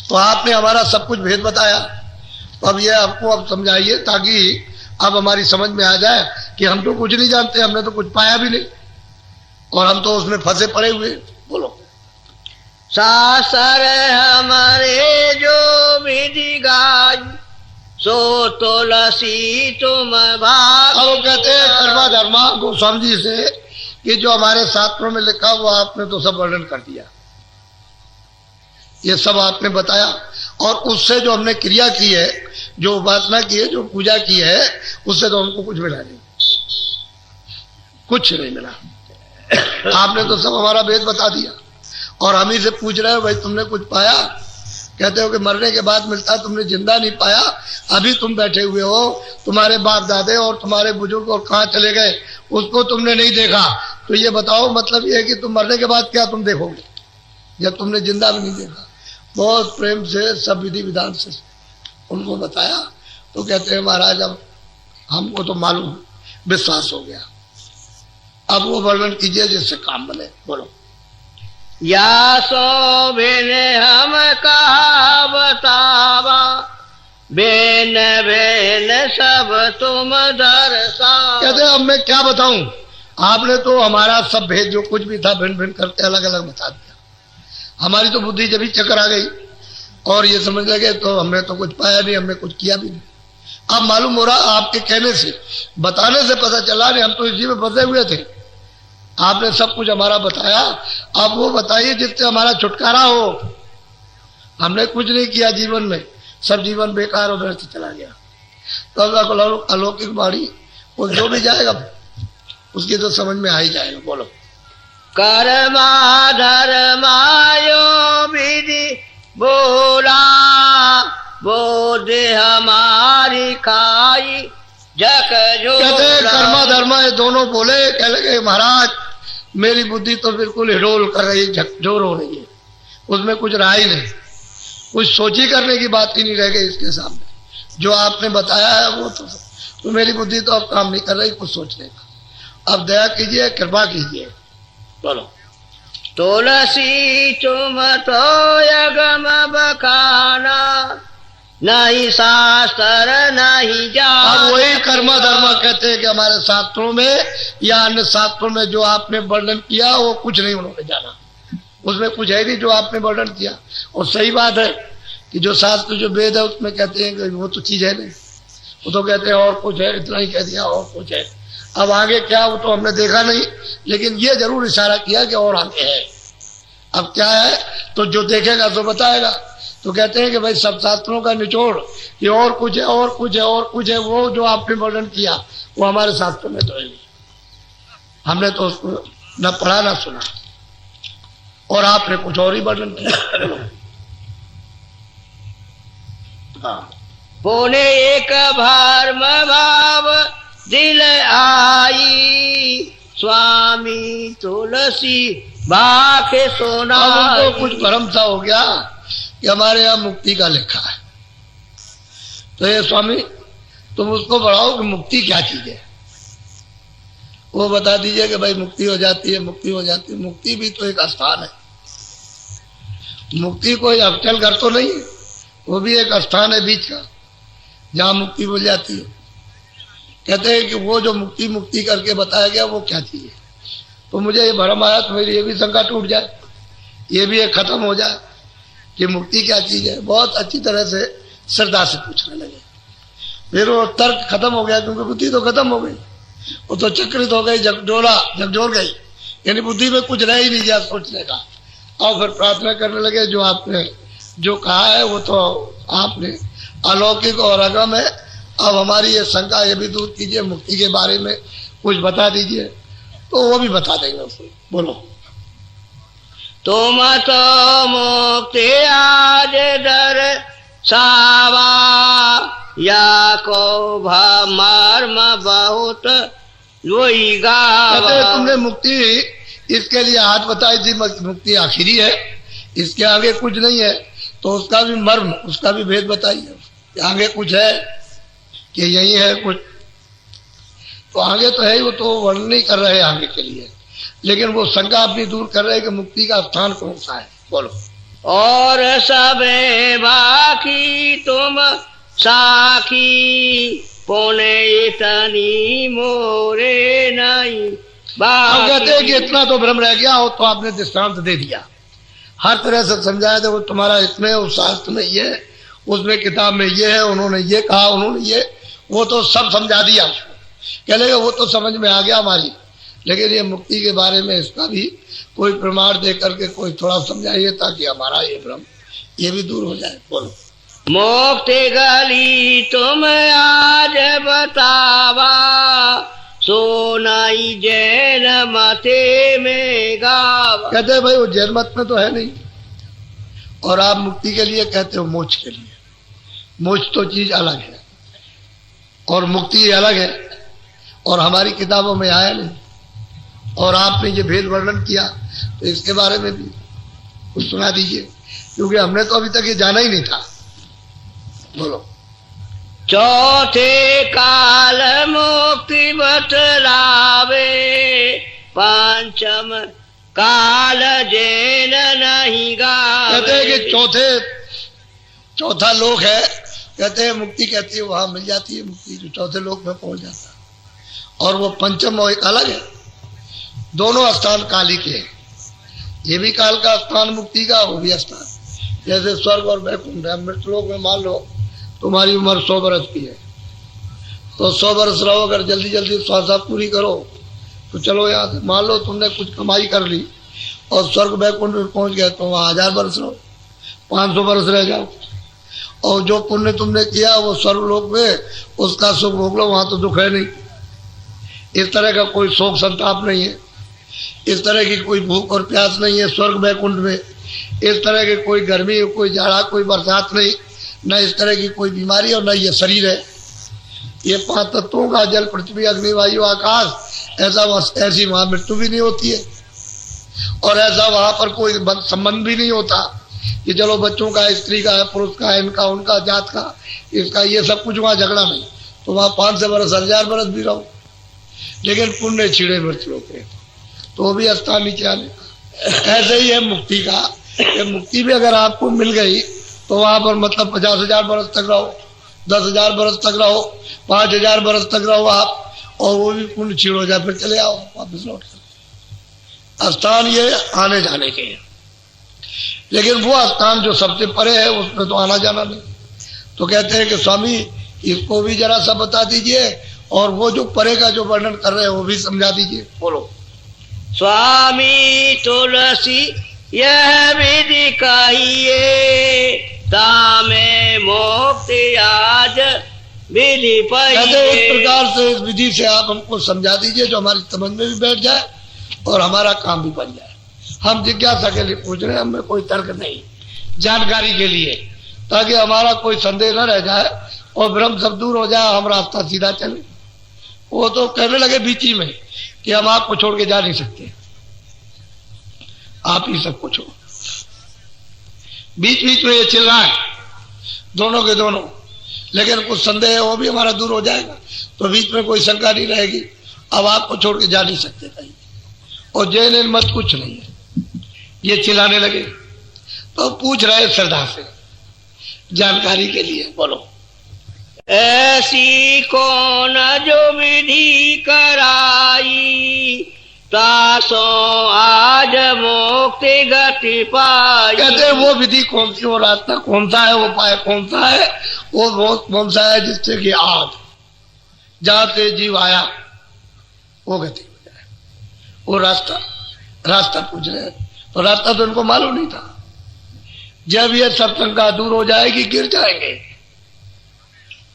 S1: तो आपने हमारा सब कुछ भेद बताया, तो अब ये आपको अब समझाइए ताकि अब हमारी समझ में आ जाए कि हम तो कुछ नहीं जानते, हमने तो कुछ पाया भी नहीं और हम तो उसमें फंसे पड़े हुए। बोलो।
S2: शास्त्र हमारे जो विधि गाय, सो तुलसी तुम भाग।
S1: अब वो कहते हैं कर्मा धर्मा गोस्वामी जी से कि जो हमारे शास्त्रों में लिखा हुआ आपने तो सब वर्णन कर दिया, ये सब आपने बताया, और उससे जो हमने क्रिया की है, जो उपासना की है, जो पूजा की है, उससे तो हमको कुछ मिला नहीं, कुछ नहीं मिला। आपने तो सब हमारा भेद बता दिया और हम ही से पूछ रहे हो भाई तुमने कुछ पाया? कहते हो कि मरने के बाद मिलता, तुमने जिंदा नहीं पाया, अभी तुम बैठे हुए हो, तुम्हारे बाप दादे और तुम्हारे बुजुर्ग और कहाँ चले गए उसको तुमने नहीं देखा, तो ये बताओ मतलब ये है कि तुम मरने के बाद क्या तुम देखोगे जब तुमने जिंदा भी नहीं देखा। बहुत प्रेम से सब विधि विधान से उनको बताया, तो कहते हैं महाराज अब हमको तो मालूम, विश्वास हो गया, अब वो वर्णन कीजिए जिससे काम बने। बोलो।
S2: या सो बिन हम कहा बतावा, बेन बेन सब तुम दर्शा।
S1: कहते अब मैं क्या बताऊं, आपने तो हमारा सब भेद जो कुछ भी था भिन्न भिन्न करके अलग अलग बता दिया। हमारी तो बुद्धि जब ही चक्कर आ गई और ये समझ लगे तो हमने तो कुछ पाया नहीं, हमने कुछ किया भी नहीं। अब मालूम हो रहा आपके कहने से, बताने से पता चला नहीं, हम तो इसी में फंसे हुए थे। आपने सब कुछ हमारा बताया, अब वो बताइए जिससे हमारा छुटकारा हो। हमने कुछ नहीं किया जीवन में, सब जीवन बेकार और व्यर्थ चला गया। तो अलौकिक वाणी वो जो भी जाएगा उसकी तो समझ में आ ही जाएगा। बोलो।
S2: कर्मा धर्मायो विधि बोला, बोधे हमारी खाई जक जो।
S1: कहते कर्मा धर्मा ये दोनों बोले, कह लगे महाराज मेरी बुद्धि तो बिल्कुल हिडोल कर रही है, झकझोर हो रही है, उसमें कुछ रहा ही नहीं, कुछ सोची करने की बात ही नहीं रह गई इसके सामने। जो आपने बताया है वो तो मेरी बुद्धि तो अब काम नहीं कर रही कुछ सोचने का। अब दया कीजिए, कृपा कीजिए। बोलो।
S2: तुलसी तुम तो यगम बखाना, नहीं शास्त्र नहीं जान।
S1: अब वही कर्मा धर्मा कहते हैं कि हमारे शास्त्रों में या अन्य शास्त्रों में जो आपने वर्णन किया वो कुछ नहीं उन्होंने जाना, उसमें कुछ है नहीं जो आपने वर्णन किया। और सही बात है कि जो शास्त्र जो वेद है उसमें कहते हैं कि वो तो चीज है नहीं, वो तो कहते हैं और कुछ है, इतना ही कह दिया और कुछ है। अब आगे क्या वो तो हमने देखा नहीं, लेकिन ये जरूर इशारा किया कि और आगे है। अब क्या है तो जो देखेगा तो बताएगा। तो कहते हैं कि भाई सब शास्त्रों का निचोड़ ये और कुछ है और कुछ है और कुछ है, वो जो आपने वर्णन किया वो हमारे शास्त्रों में तो है नहीं, हमने तो उसको न पढ़ा न सुना, और आपने कुछ और ही वर्णन किया।
S2: पुणे एक भर्म भाव दिल आई, स्वामी तुलसी बाके सोना।
S1: उनको कुछ भ्रम सा हो गया कि हमारे यहाँ मुक्ति का लिखा है, तो ये स्वामी तुम उसको बढ़ाओ कि मुक्ति क्या चीज है, वो बता दीजिए कि भाई मुक्ति हो जाती है, मुक्ति हो जाती है। मुक्ति भी तो एक स्थान है, मुक्ति कोई अवचल घर तो नहीं, वो भी एक स्थान है बीच का जहाँ मुक्ति मिल जाती है। कहते हैं कि वो जो मुक्ति मुक्ति करके बताया गया वो क्या चीज है। तो मुझे ये भरम आया, तो मेरी ये भी शंका टूट जाए, ये भी एक खत्म हो जाए कि मुक्ति क्या चीज है। बहुत अच्छी तरह से श्रद्धा से पूछने लगे, फिर वो तर्क खत्म हो गया क्योंकि बुद्धि तो खत्म हो गई, वो तो चक्रित हो गई, झकझोर गई, यानी बुद्धि में कुछ रह ही नहीं गया सोचने का। और फिर प्रार्थना करने लगे, जो आपने जो कहा है वो तो आपने अलौकिक और अगम है, अब हमारी ये शंका ये भी दूर कीजिए, मुक्ति के बारे में कुछ बता दीजिए। तो वो भी बता देंगे उसको। बोलो।
S2: तुम तो मुक्ति आज दर सावा, या को मर्म बहुत वही गावा।
S1: कहते तुमने मुक्ति इसके लिए हाथ बताई थी, मुक्ति आखिरी है, इसके आगे कुछ नहीं है, तो उसका भी मर्म, उसका भी भेद बताइए। आगे कुछ है कि यही है कुछ? तो आगे तो है ही, वो तो वर्णन नहीं कर रहे आगे के लिए, लेकिन वो शंका अपनी दूर कर रहे कि मुक्ति का स्थान कौन सा है। बोलो।
S2: और सबे बाकी तुम साखी, पौने इतनी मोरे नहीं
S1: हम कहते हैं कि इतना तो भ्रम रह गया हो, तो आपने दृष्टांत दे दिया, हर तरह से समझाया। देखो तुम्हारा इसमें, उस शास्त्र में ये, उसमें किताब में ये है, उन्होंने ये कहा, उन्होंने ये, वो तो सब समझा दिया उसको। कह लेगा वो तो समझ में आ गया हमारी, लेकिन ये मुक्ति के बारे में इसका भी कोई प्रमाण दे करके कोई थोड़ा समझाइए, ताकि हमारा ये भ्रम ये भी दूर हो जाए। बोलो।
S2: मुक्ति गली तुम आज बतावा, सोनाई जैन मते में गावा।
S1: कहते हैं भाई वो जैन मत में तो है नहीं, और आप मुक्ति के लिए कहते हो मोक्ष के लिए। मोक्ष तो चीज अलग है और मुक्ति अलग है, और हमारी किताबों में आया नहीं, और आपने ये भेद वर्णन किया, तो इसके बारे में भी कुछ सुना दीजिए, क्योंकि हमने तो अभी तक ये जाना ही नहीं था। बोलो।
S2: चौथे काल मुक्ति बतलावे, पंचम काल जैन नहीं गावे।
S1: कहते हैं कि चौथा लोक है, कहते हैं मुक्ति, कहती है वहां मिल जाती है मुक्ति, जो चौथे लोक में पहुंच जाता है, और वो पंचम और एक अलग है। दोनों स्थान काली के हैं, ये भी काल का स्थान मुक्ति का, वो भी स्थान। जैसे स्वर्ग और वैकुंठ है, मृतलोक में मान लो तुम्हारी उम्र 100 बरस की है, तो 100 बरस रहो, अगर जल्दी जल्दी श्वासा पूरी करो तो चलो यहाँ से। मान लो तुमने कुछ कमाई कर ली और स्वर्ग वैकुंठ में पहुंच गए, तो वहां 1000 बरस रहो, 500 बरस रह जाओ, और जो पुण्य तुमने किया वो स्वर्ग लोक में उसका सुख भोग लो, वहां तो दुख है नहीं। इस तरह का कोई शोक संताप नहीं है, इस तरह की कोई भूख और प्यास नहीं है स्वर्ग वैकुंठ में, इस तरह की कोई गर्मी, कोई जाड़ा, कोई बरसात नहीं, न इस तरह की कोई बीमारी, और न ये शरीर है। ये 5 तत्वों का, जल पृथ्वी अग्नि वायु आकाश, ऐसी वहां मृत्यु भी नहीं होती है, और ऐसा वहां पर कोई संबंध भी नहीं होता कि चलो बच्चों का, स्त्री का है, पुरुष का है, इनका उनका, जात का इसका, ये सब कुछ वहां झगड़ा नहीं। तो वहां 500 बरस 1000 बरस भी रहो, लेकिन पुण्य छिड़े मृत्यु के, तो वो भी स्थान नीचे आने का। ऐसे ही है मुक्ति का, कि मुक्ति भी अगर आपको मिल गई तो वहां पर मतलब 50,000 बरस तक रहो, 10,000 बरस तक रहो, 5,000 बरस तक रहो आप, और वो भी पुण्य छीड़ हो जाए, फिर चले आओ वापस लौट कर। स्थान ये आने जाने के हैं, लेकिन वो स्थान जो सबसे परे है उसमें तो आना जाना नहीं। तो कहते हैं कि स्वामी इसको भी जरा सा बता दीजिए, और वो जो परे का जो वर्णन कर रहे हैं वो भी समझा दीजिए। बोलो।
S2: स्वामी तुलसी यह विधि कहिए, तामे मुक्ति आज विधि पाइए।
S1: इस प्रकार से इस विधि से आप हमको समझा दीजिए, जो हमारी समझ में भी बैठ जाए और हमारा काम भी बन जाए। हम जिज्ञासा के लिए पूछ रहे हैं, हमें कोई तर्क नहीं, जानकारी के लिए, ताकि हमारा कोई संदेह न रह जाए और भ्रम सब दूर हो जाए, हम रास्ता सीधा चले। वो तो कहने लगे बीच ही में कि हम आपको छोड़ के जा नहीं सकते, आप ही सब कुछ हो। बीच बीच में ये चिल्ला है दोनों के दोनों, लेकिन कुछ संदेह है वो भी हमारा दूर हो जाएगा, तो बीच में कोई शंका नहीं रहेगी। अब आपको छोड़ के जा नहीं सकते कहीं, और जैन मत कुछ नहीं है। ये चिल्लाने लगे तो पूछ रहे श्रद्धा से, जानकारी के लिए। बोलो।
S2: ऐसी कौन जो विधि कराई, तासो आज मुक्ति गति पाई।
S1: कहते हैं वो विधि कौन सी, वो रास्ता कौन सा है, वो पाए कौन सा है, वो कौन सा है जिससे कि आज जहां से जीव आया वो गति हो जाए। वो रास्ता पूछ रहे हैं, तो रास्ता तो उनको मालूम नहीं था। जब ये सत्संग का दूर हो जाएगी, गिर जाएंगे,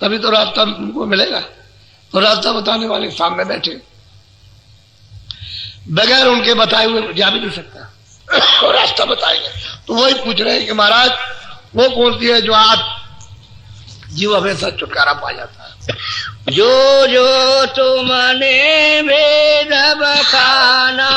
S1: तभी तो रास्ता उनको मिलेगा। तो रास्ता बताने वाले सामने बैठे, बगैर उनके बताए हुए जा भी नहीं सकता, और रास्ता बताएंगे। तो वही पूछ रहे हैं कि महाराज वो कौन सी है जो आज जीव हमेशा छुटकारा पा जाता है।
S2: जो जो तुमने वेद बखाना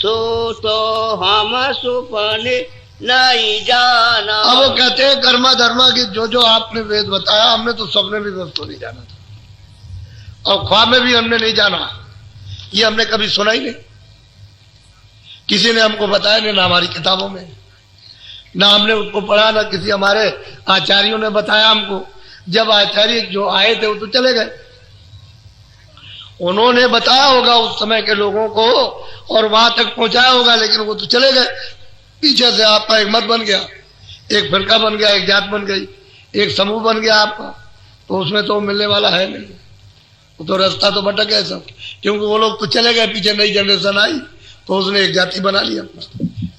S2: तो हम सुपने नहीं जाना।
S1: अब वो कहते हैं कर्मा धर्मा की जो जो आपने वेद बताया हमने तो सपने भी उसको नहीं जाना था और ख्वाब में भी हमने नहीं जाना। ये हमने कभी सुना ही नहीं, किसी ने हमको बताया नहीं, ना हमारी किताबों में, ना हमने उसको पढ़ा, ना किसी हमारे आचार्यों ने बताया हमको। जब आचार्य जो आए थे वो तो चले गए, उन्होंने बताया होगा उस समय के लोगों को और वहां तक पहुंचाया होगा, लेकिन वो तो चले गए। पीछे से आपका एक मत बन गया, एक फिरका बन गया, एक जात बन गई, एक समूह बन गया आपका, तो उसमें तो मिलने वाला है नहीं, वो तो रास्ता तो भटक गया सब, क्योंकि वो लोग तो चले गए, पीछे नई जनरेशन आई तो उसने एक जाति बना लिया,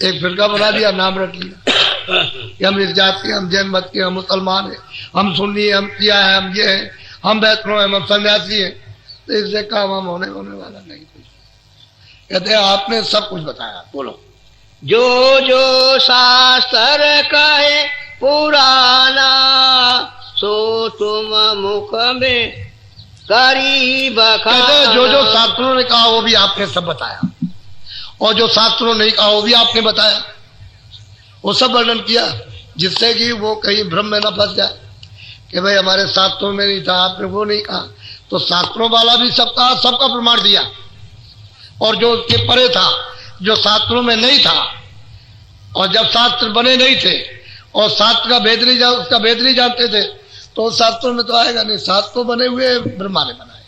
S1: एक फिरका बना दिया, नाम रख लिया कि हम इस जात के, हम जैन मत के, हम मुसलमान है, हम सुन्नी है, हम किया है, हम ये है, हम वैष्णव है, हम सन्यासी है। तो इससे काम हम होने वाला नहीं। कहते हैं आपने सब कुछ बताया, बोलो।
S2: जो जो शास्त्र कहे पुराना सो तुम मुख में करी बखाना।
S1: कहते हैं जो जो शास्त्रों ने कहा वो भी आपने सब बताया और जो शास्त्रों ने कहा वो भी आपने बताया, वो सब वर्णन किया, जिससे कि वो कहीं भ्रम में न फंस जाए कि भाई हमारे शास्त्रों में नहीं था, आपने वो नहीं कहा। तो शास्त्रों वाला भी सब कहा, सबका प्रमाण दिया, और जो उसके परे था, जो शास्त्रों में नहीं था, और जब शास्त्र बने नहीं थे और शास्त्र का भेद नहीं उसका भेद नहीं जानते थे, तो शास्त्रों में तो आएगा नहीं। शास्त्रों बने हुए ब्रह्मा ने बनाए,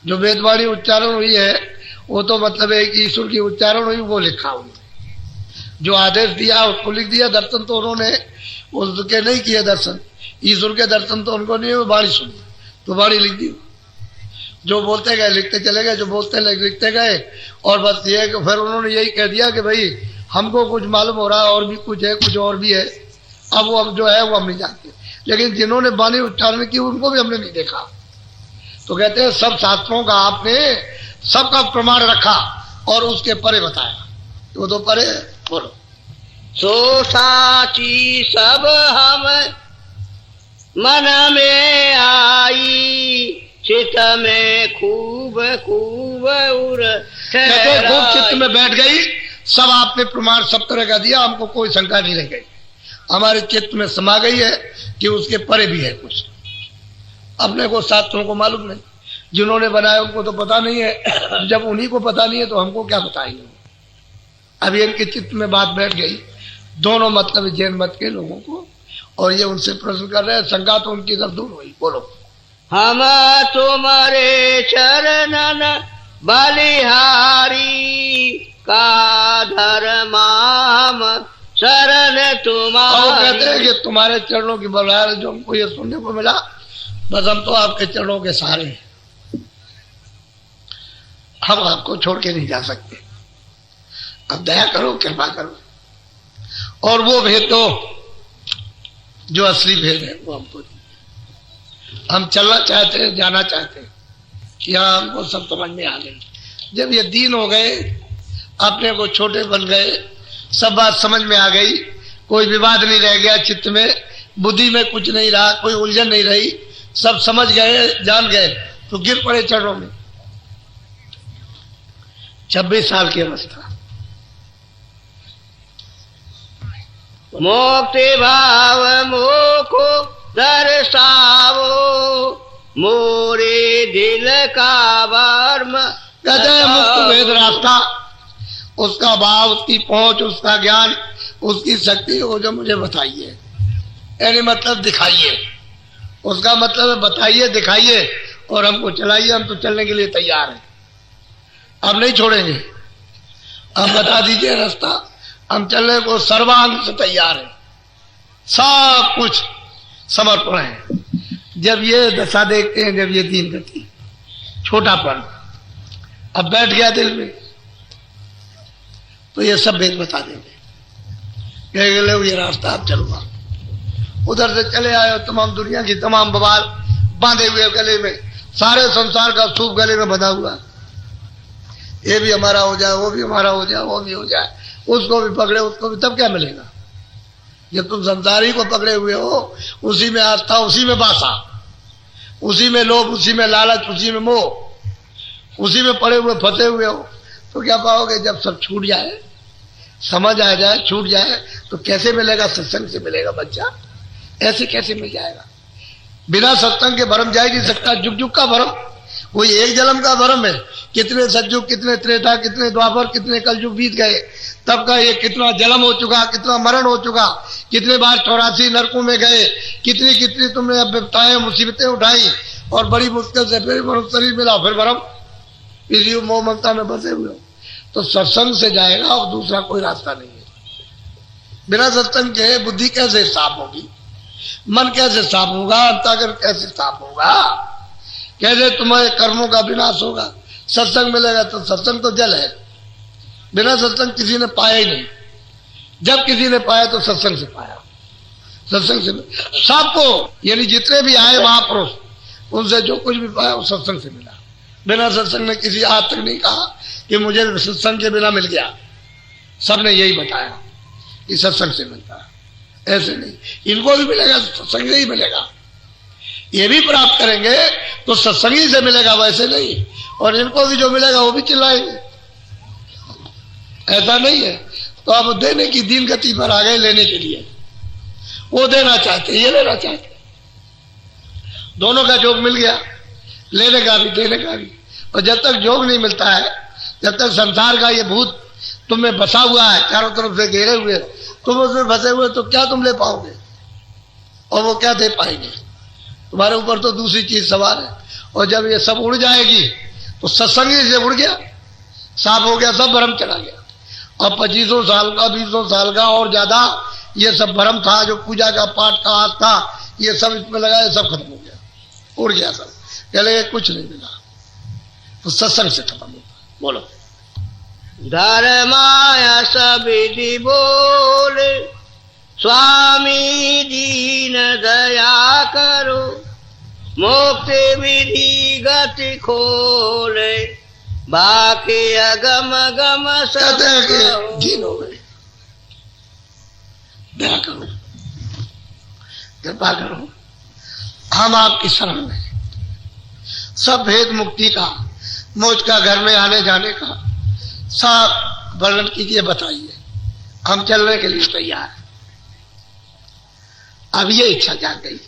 S1: जो वेदवाणी उच्चारण हुई है वो तो मतलब है कि ईश्वर की उच्चारण हुई, वो लिखा उन्होंने, जो आदेश दिया उसको लिख दिया। दर्शन तो उन्होंने उसके नहीं किए, दर्शन ईश्वर के दर्शन तो उनको नहीं हुए, वाणी सुनी तो वाणी लिख दी। जो बोलते गए लिखते चले गए, जो बोलते लिखते गए, और बस ये फिर उन्होंने यही कह दिया कि भाई हमको कुछ मालूम हो रहा है, और भी कुछ है, कुछ और भी है, अब वो अब जो है वो हम नहीं जानते। लेकिन जिन्होंने वाणी उच्चारण की उनको भी हमने नहीं देखा। तो कहते हैं सब शास्त्रों का आपने सबका प्रमाण रखा और उसके परे बताया, वो तो परे है। बोलो।
S2: सो साची सब हम मन में आई चित में खूब खूब उर
S1: कहते खूब चित्त में बैठ गई, सब आपने प्रमाण सब तरह का दिया, हमको कोई शंका नहीं रह गई, हमारे चित्त में समा गई है कि उसके परे भी है कुछ। अपने को शास्त्रों को मालूम नहीं, जिन्होंने बनाया उनको तो पता नहीं है, जब उन्हीं को पता नहीं है तो हमको क्या बताएंगे। अभी इनके चित्त में बात बैठ गई, दोनों मतलब जैन मत के लोगों को, और ये उनसे प्रश्न कर रहे हैं, शंका तो उनकी तरफ दूर हुई। बोलो।
S2: हम तुम्हारे चरणन बलिहारी का धर्माम शरण तुम्हारी।
S1: कहते हैं कि तुम्हारे चरणों की बलिहारी, जो हमको ये सुनने को मिला, बस हम तो आपके चरणों के सहारे हैं, हम आपको छोड़ के नहीं जा सकते, अब दया करो, कृपा करो। और वो भेद तो जो असली भेद है वो हमको, हम चलना चाहते हैं, जाना चाहते हैं, यहाँ हमको सब समझ में आ गई। जब ये दीन हो गए, अपने को छोटे बन गए, सब बात समझ में आ गई, कोई विवाद नहीं रह गया चित्त में, बुद्धि में कुछ नहीं रहा, कोई उलझन नहीं रही, सब समझ गए, जान गए, तो गिर पड़े चरणों में। 26 साल की अवस्था,
S2: मोक्ति भाव मोको दर्शावो मोरे दिल का वर्म।
S1: कहते हैं मुक्त भेद रास्ता, उसका भाव, उसकी पहुंच, उसका ज्ञान, उसकी शक्ति, वो जो मुझे बताइए, यानी मतलब दिखाइए, उसका मतलब है बताइए, दिखाइए और हमको चलाइए। हम तो चलने के लिए तैयार हैं, अब नहीं छोड़ेंगे, अब बता दीजिए रास्ता, हम चलने को सर्वांग से तैयार हैं, सब कुछ समर्पण है। जब ये दशा देखते हैं, जब ये दीन गति, छोटापन अब बैठ गया दिल में, तो ये सब भेद बता देंगे, कहेंगे ये रास्ता आप चलूंगा। उधर से चले आए, तमाम दुनिया की तमाम बवाल बांधे हुए गले में, सारे संसार का सूप गले में बंधा हुआ, ये भी हमारा हो जाए, वो भी हमारा हो जाए, वो भी हो जाए, उसको भी पकड़े, उसको भी, तब क्या मिलेगा? जब तुम संसारी को पकड़े हुए हो, उसी में आस्था, उसी में बासा, उसी में लोभ, उसी में लालच, उसी में मोह, उसी में पड़े हुए फंसे हुए हो, तो क्या पाओगे? जब सब छूट जाए, समझ आ जाए, छूट जाए, तो कैसे मिलेगा? सत्संग से मिलेगा बच्चा। ऐसे कैसे मिल जाएगा? बिना सत्संग के भरम जा ही नहीं सकता। जुग जुग का भरम, कोई एक जन्म का भरम है। कितने सतयुग, कितने त्रेता, कितने द्वापर, कितने कलयुग बीत गए, तब का ये कितना जन्म हो चुका, कितना मरण हो चुका, कितने बार 84 नरकों में गए, कितनी कितनी तुमने अब विपताएं, मुसीबतें उठाई, और बड़ी मुश्किल से फिर मनुष्य शरीर मिला, फिर भरम, इसी मोह ममता में बसे हुए हो। तो सत्संग से जाएगा और दूसरा कोई रास्ता नहीं है। बिना सत्संग के बुद्धि कैसे साफ होगी? मन कैसे साफ होगा? अंतःकरण कैसे साफ होगा? कैसे तुम्हारे कर्मों का विनाश होगा? सत्संग मिलेगा तो सत्संग तो जल है। बिना सत्संग किसी ने पाया ही नहीं। जब किसी ने पाया तो सत्संग से पाया। सत्संग से सबको, यानी जितने भी आए महापुरुष, उनसे जो कुछ भी पाया वो सत्संग से मिला। बिना सत्संग में किसी आज तक नहीं कहा कि मुझे सत्संग के बिना मिल गया। सबने यही बताया कि सत्संग से मिलता है। ऐसे नहीं, इनको भी मिलेगा तो सत्संग से ही मिलेगा। ये भी प्राप्त करेंगे तो सत्संगी से मिलेगा, वैसे नहीं। और इनको भी जो मिलेगा वो भी चिल्लाएंगे। ऐसा नहीं है। तो अब देने की दीन गति पर आ गए लेने के लिए। वो देना चाहते, ये लेना चाहते, दोनों का जोग मिल गया, लेने का भी देने का भी। और जब तक जोग नहीं मिलता है, जब तक संसार का ये भूत तुम में बसा हुआ है, चारों तरफ से घेरे हुए, तुम उसमें फंसे हुए, तो क्या तुम ले पाओगे? और वो क्या दे पाएंगे? तुम्हारे ऊपर तो दूसरी चीज सवार है। और जब ये सब उड़ जाएगी तो सत्संगी से उड़ गया, साफ हो गया, सब भ्रम चला गया। और 2500 साल का, 20 साल का और ज्यादा ये सब भ्रम था, जो पूजा का पाठ का हाथ था, ये सब इसमें लगाया, सब खत्म हो गया, उड़ गया सब। कह लगे कुछ नहीं मिला, तो सत्संग से खत्म होता। बोलो।
S2: धर्माय सविधि बोले, स्वामी दीन दया करो, मोक्ष विधि गति खोले, बाकी अगम गम सब
S1: दीन हो गए। दया करो, कृपा करो, हम आपकी शरण में। सब भेद मुक्ति का, मोक्ष का, घर में आने जाने का सब वर्णन कीजिए, बताइए। हम चलने के लिए तैयार हैं। अब ये इच्छा जाग गई।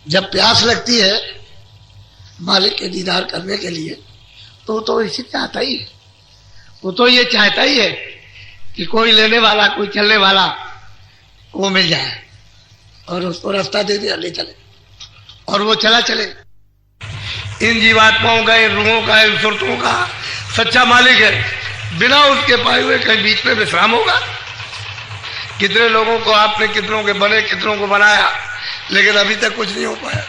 S1: जब प्यास लगती है मालिक के दीदार करने के लिए, तो इसी चाहता ही है। वो तो ये चाहता ही है कि कोई लेने वाला, कोई चलने वाला वो मिल जाए और उसको रास्ता दे दिया, ले चले, और वो चला चले। इन जीवात्माओं का, इन रूहों का, इन सुरतों का सच्चा मालिक है। बिना उसके पाए हुए कहीं बीच में विश्राम होगा? कितने लोगों को आपने, कितनों के बने, कितनों को बनाया, लेकिन अभी तक कुछ नहीं हो पाया।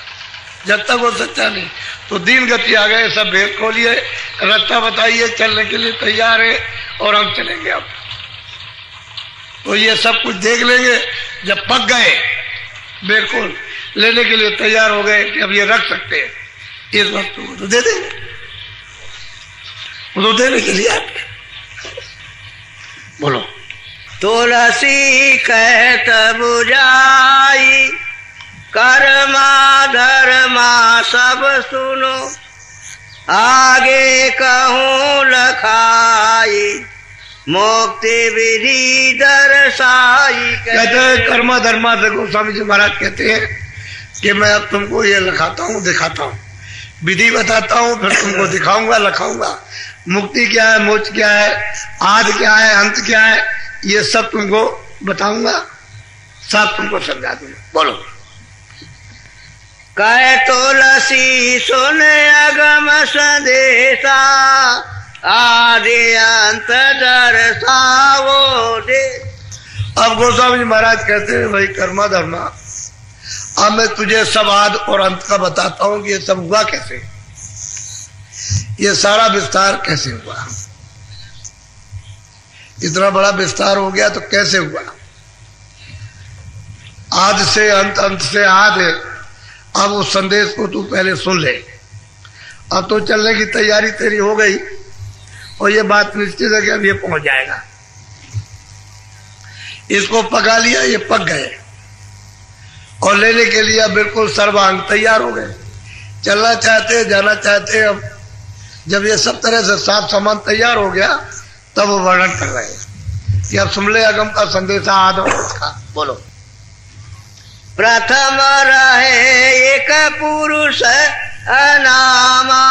S1: जब तक वो सच्चा नहीं, तो दीन गति आ गए, सब भेद खोलिए, रास्ता बताइए, चलने के लिए तैयार है, और हम चलेंगे। अब तो ये सब कुछ देख लेंगे। जब पक गए, बिल्कुल लेने के लिए तैयार हो गए कि अब ये रख सकते हैं इस वस्तु को, तो दे देंगे। वो तो देने के लिए आप बोलो।
S2: तुलसी कहत बुझाई, कर्मा धर्मा सब सुनो, आगे कहूँ लखाई, मुक्ति विधि दर्शाई।
S1: कहते हैं कर्मा धर्मा से, गोस्वामी जी महाराज कहते हैं कि मैं अब तुमको ये लिखाता हूँ, दिखाता हूँ, विधि बताता हूँ, फिर तुमको दिखाऊंगा, लिखाऊंगा। मुक्ति क्या है, मोक्ष क्या है, आदि क्या है, अंत क्या है, ये सब तुमको बताऊंगा, सब तुमको समझा दूंगा। बोलो।
S2: कह तुलसी सुन अगम संदेशा, आदि अंत दर्शावो दे।
S1: अब गोस्वामी जी महाराज कहते हैं, भाई कर्मा धर्मा, अब मैं तुझे सब आदि और अंत का बताता हूं कि ये सब हुआ कैसे, ये सारा विस्तार कैसे हुआ। इतना बड़ा विस्तार हो गया तो कैसे हुआ? आदि से अंत, अंत से आदि। अब उस संदेश को तू पहले सुन ले। अब तो चलने की तैयारी तेरी हो गई, और ये बात निश्चित है कि अब ये पहुंच जाएगा। इसको पका लिया, ये पक गए, और लेने के लिए बिल्कुल सर्वांग तैयार हो गए, चलना चाहते, जाना चाहते। अब जब ये सब तरह से साथ सामान तैयार हो गया तब वो वर्णन कर रहे हैं कि अब सुन ले अगम का संदेशा आदम का। बोलो।
S2: प्रथम रहे एक पुरुष अनामा,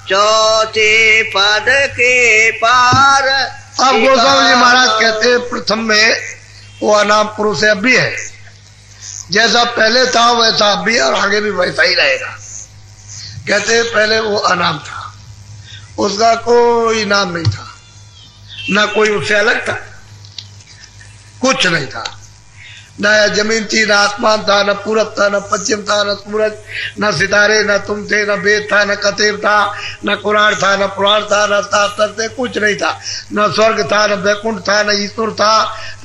S2: चौथे पद के पार।
S1: अब गोस्वामी जी महाराज कहते हैं प्रथम में वो अनाम पुरुष अब भी है, जैसा पहले था वैसा अब भी और आगे भी वैसा ही रहेगा। कहते पहले वो अनाम था, उसका कोई नाम नहीं था, ना कोई उससे अलग था, कुछ नहीं था, न जमीन थी, न आसमान था, न पूरब था, न पश्चिम था, न सूरज, न सितारे, न तुम थे, न वेद था, न कतेब था, न कुरान था, न पुराण था, न शास्त्र थे, कुछ नहीं था। न स्वर्ग था, न वैकुंठ था, न ईश्वर था,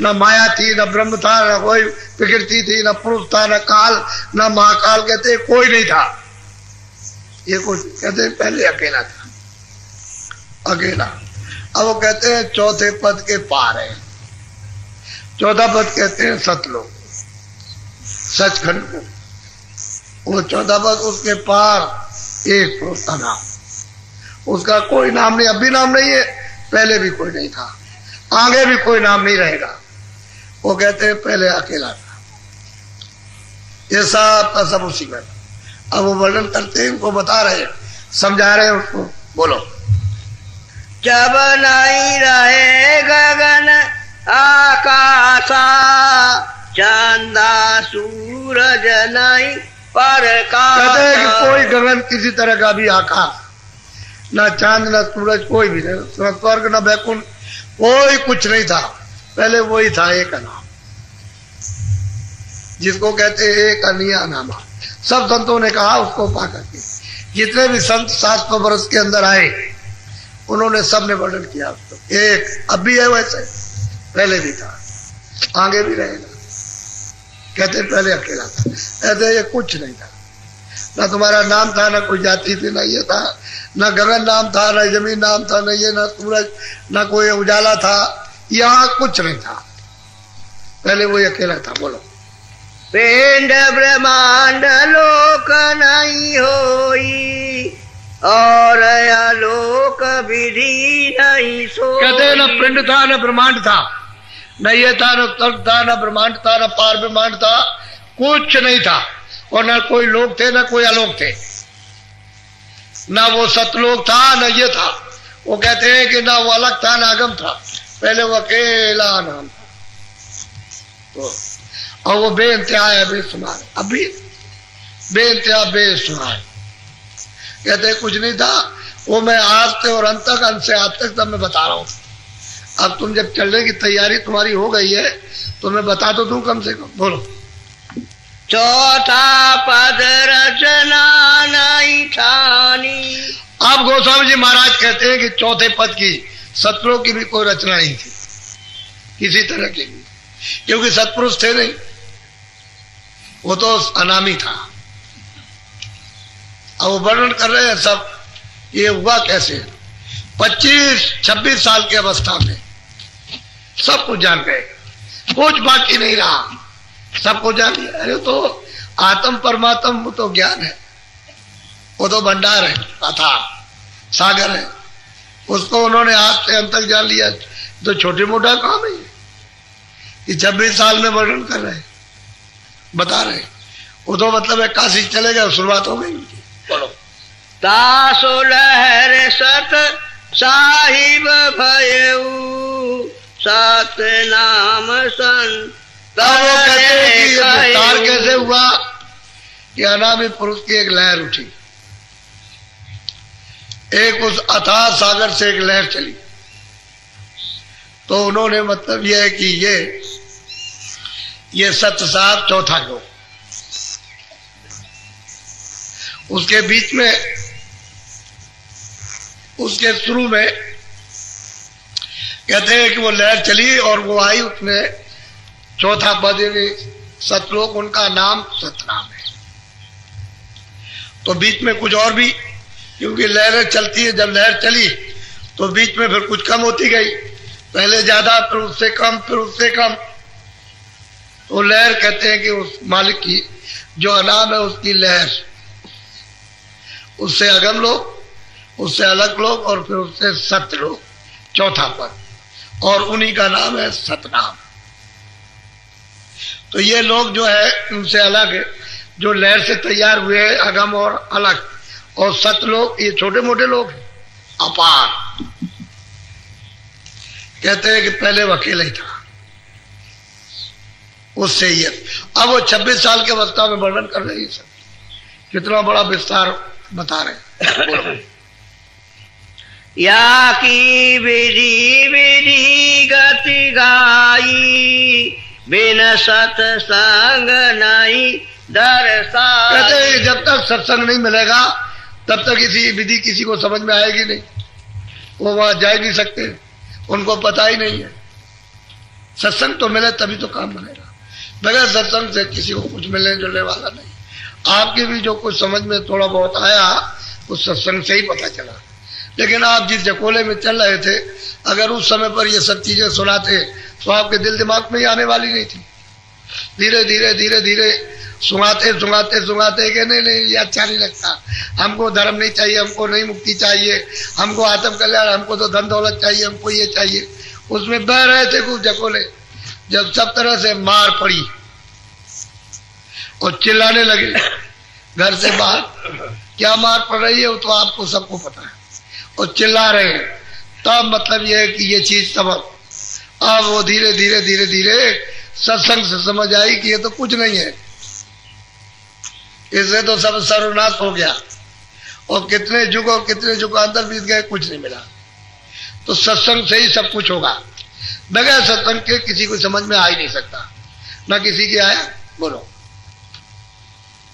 S1: न माया थी, न ब्रह्म था, न कोई प्रकृति थी, न पुरुष था, न काल, न महाकाल। कहते कोई नहीं था। ये कुछ कहते पहले अकेला था, अकेला। अब वो कहते हैं चौथे पद के पार है। चौथा पद कहते हैं सतलोक, सचखंड को। वो चौथा पद उसके पार एक पुरुष का नाम, उसका कोई नाम नहीं, अब भी नाम नहीं है, पहले भी कोई नहीं था, आगे भी कोई नाम नहीं रहेगा। वो कहते हैं पहले अकेला था। ये सब का सब उसी में। अब वो वर्णन करते हैं, उनको बता रहे हैं, समझा रहे हैं उसको। बोलो।
S2: जब नहीं रहे गगन आकाशा, चंदा सूरज नहीं प्रकाश।
S1: कहते हैं कि कोई गगन किसी तरह का भी आकाश, न चांद न सूरज, कोई भी नहीं, स्वर्ग न वैकुंठ, कोई कुछ नहीं था। पहले वही था एक नाम, जिसको कहते हैं एक अनिया नामा। सब संतों ने कहा उसको पा करके, जितने भी संत 700 वर्ष के अंदर आए उन्होंने सबने वर्णन किया उसको। एक अब भी है वैसे, पहले भी था, आगे भी रहेगा। कहते पहले अकेला था, कहते ये कुछ नहीं था, ना तुम्हारा नाम था, ना कोई जाति थी, ना ये था, ना गगन नाम था, ना जमीन नाम था, ना ये, ना सूरज, ना कोई उजाला था, यहाँ कुछ नहीं था, पहले वही अकेला था। बोलो।
S2: पिंड ब्रह्मांड लोक नहीं होई, और आलोक विधि नहीं सोई।
S1: कहते न पिंड था, न ब्रह्मांड था, न ये था, न स्वर्ग था, न ब्रह्मांड था, न पार ब्रह्मांड था, कुछ नहीं था। और न कोई लोग थे, न कोई आलोक थे, न वो सतलोक था, न ये था। वो कहते हैं कि ना वो अलग था, न अगम था, पहले वो अकेला नाम था। तो और वो बेइंतहा है, बेशुमार, अभी बेइंतहा बेशुमार। कहते कुछ नहीं था, वो मैं आज से और अंत तक, अंत से आज तक सब मैं बता रहा हूँ। अब तुम जब चलने की तैयारी तुम्हारी हो गई है तो मैं बता तो दूं कम से कम। बोलो।
S2: चौथा पद रचना नहीं ठानी।
S1: अब गोस्वामी जी महाराज कहते हैं कि चौथे पद की सत्पुरुषों की भी कोई रचना नहीं थी, किसी तरह की भी, क्योंकि सत्पुरुष थे नहीं, वो तो अनामी था। अब वो वर्णन कर रहे हैं सब, ये हुआ कैसे। 25-26 साल की अवस्था में सब कुछ जान गए, कुछ बाकी नहीं रहा, सब कुछ जान लिया। अरे तो आत्म परमात्म वो तो ज्ञान है, वो तो भंडार है, अथा सागर है, उसको उन्होंने हाथ से अंत तक जान लिया। तो छोटे मोटा काम है कि 26 साल में वर्णन कर रहे, बता रहे। वो तो मतलब है काशी चले गए, शुरुआत हो गई। बोलो।
S2: तासो लहर सत साहिब भयऊ, सत नाम सन।
S1: विस्तार कैसे हुआ कि अनामी पुरुष की एक लहर उठी, एक उस अथाह सागर से एक लहर चली। तो उन्होंने मतलब यह है कि ये सत्य साहब चौथा योग, उसके बीच में, उसके शुरू में कहते हैं कि वो लहर चली और वो आई, उसमें चौथा पद सतलोक, उनका नाम सतनाम है। तो बीच में कुछ और भी, क्योंकि लहरें चलती है, जब लहर चली तो बीच में फिर कुछ कम होती गई, पहले ज्यादा, फिर उससे कम, फिर उससे कम। वो लहर कहते हैं कि उस मालिक की जो अनाम है उसकी लहर, उससे अगम लोग, उससे अलग लोग और फिर उससे सत्य लोग, चौथा पद, और उन्हीं का नाम है सतनाम। तो ये लोग जो है उनसे अलग है, जो लहर से तैयार हुए अगम और अलग, और सत लोग ये छोटे मोटे लोग अपार। कहते हैं कि पहले वो अकेला ही था, उससे ये अब वो 26 साल के अवस्था में वर्णन कर रही है। कितना बड़ा विस्तार बता रहे हैं।
S2: या की विधि विधि गति गाई, बिन सत्संग नहीं दर्शा।
S1: कहते हैं जब तक सत्संग नहीं मिलेगा तब तक इसी विधि किसी को समझ में आएगी नहीं, वो वहां जा ही नहीं सकते, उनको पता ही नहीं है। सत्संग तो मिले तभी तो काम बनेगा, बगैर सत्संग से किसी को कुछ मिलने जुलने वाला नहीं। आपके भी जो कुछ समझ में थोड़ा बहुत आया उस सत्संग से ही पता चला, लेकिन आप जिस जकोले में चल रहे थे अगर उस समय पर ये सब चीजें सुनाते तो आपके दिल दिमाग में ही आने वाली नहीं थी। धीरे धीरे धीरे धीरे सुनाते सुनाते सुनाते कि नहीं नहीं ये अच्छा नहीं लगता, हमको धर्म नहीं चाहिए, हमको नहीं मुक्ति चाहिए, हमको आत्म कल्याण, हमको तो धन दौलत चाहिए, हमको ये चाहिए। उसमें बह रहे थे कुछ जकोले, जब सब तरह से मार पड़ी और चिल्लाने लगे घर से बाहर, क्या मार पड़ रही है वो तो आपको सबको पता है, और चिल्ला रहे हैं, तब मतलब ये है कि ये चीज तब अब वो धीरे धीरे धीरे धीरे सत्संग से समझ आई कि ये तो कुछ नहीं है, इससे तो सब सर्वनाश हो गया, और कितने युग और कितने युगांतर बीत गए, कुछ नहीं मिला। तो सत्संग से ही सब कुछ होगा, बगैर सत्संग के किसी को समझ में आ ही नहीं सकता, ना किसी के आया। बोलो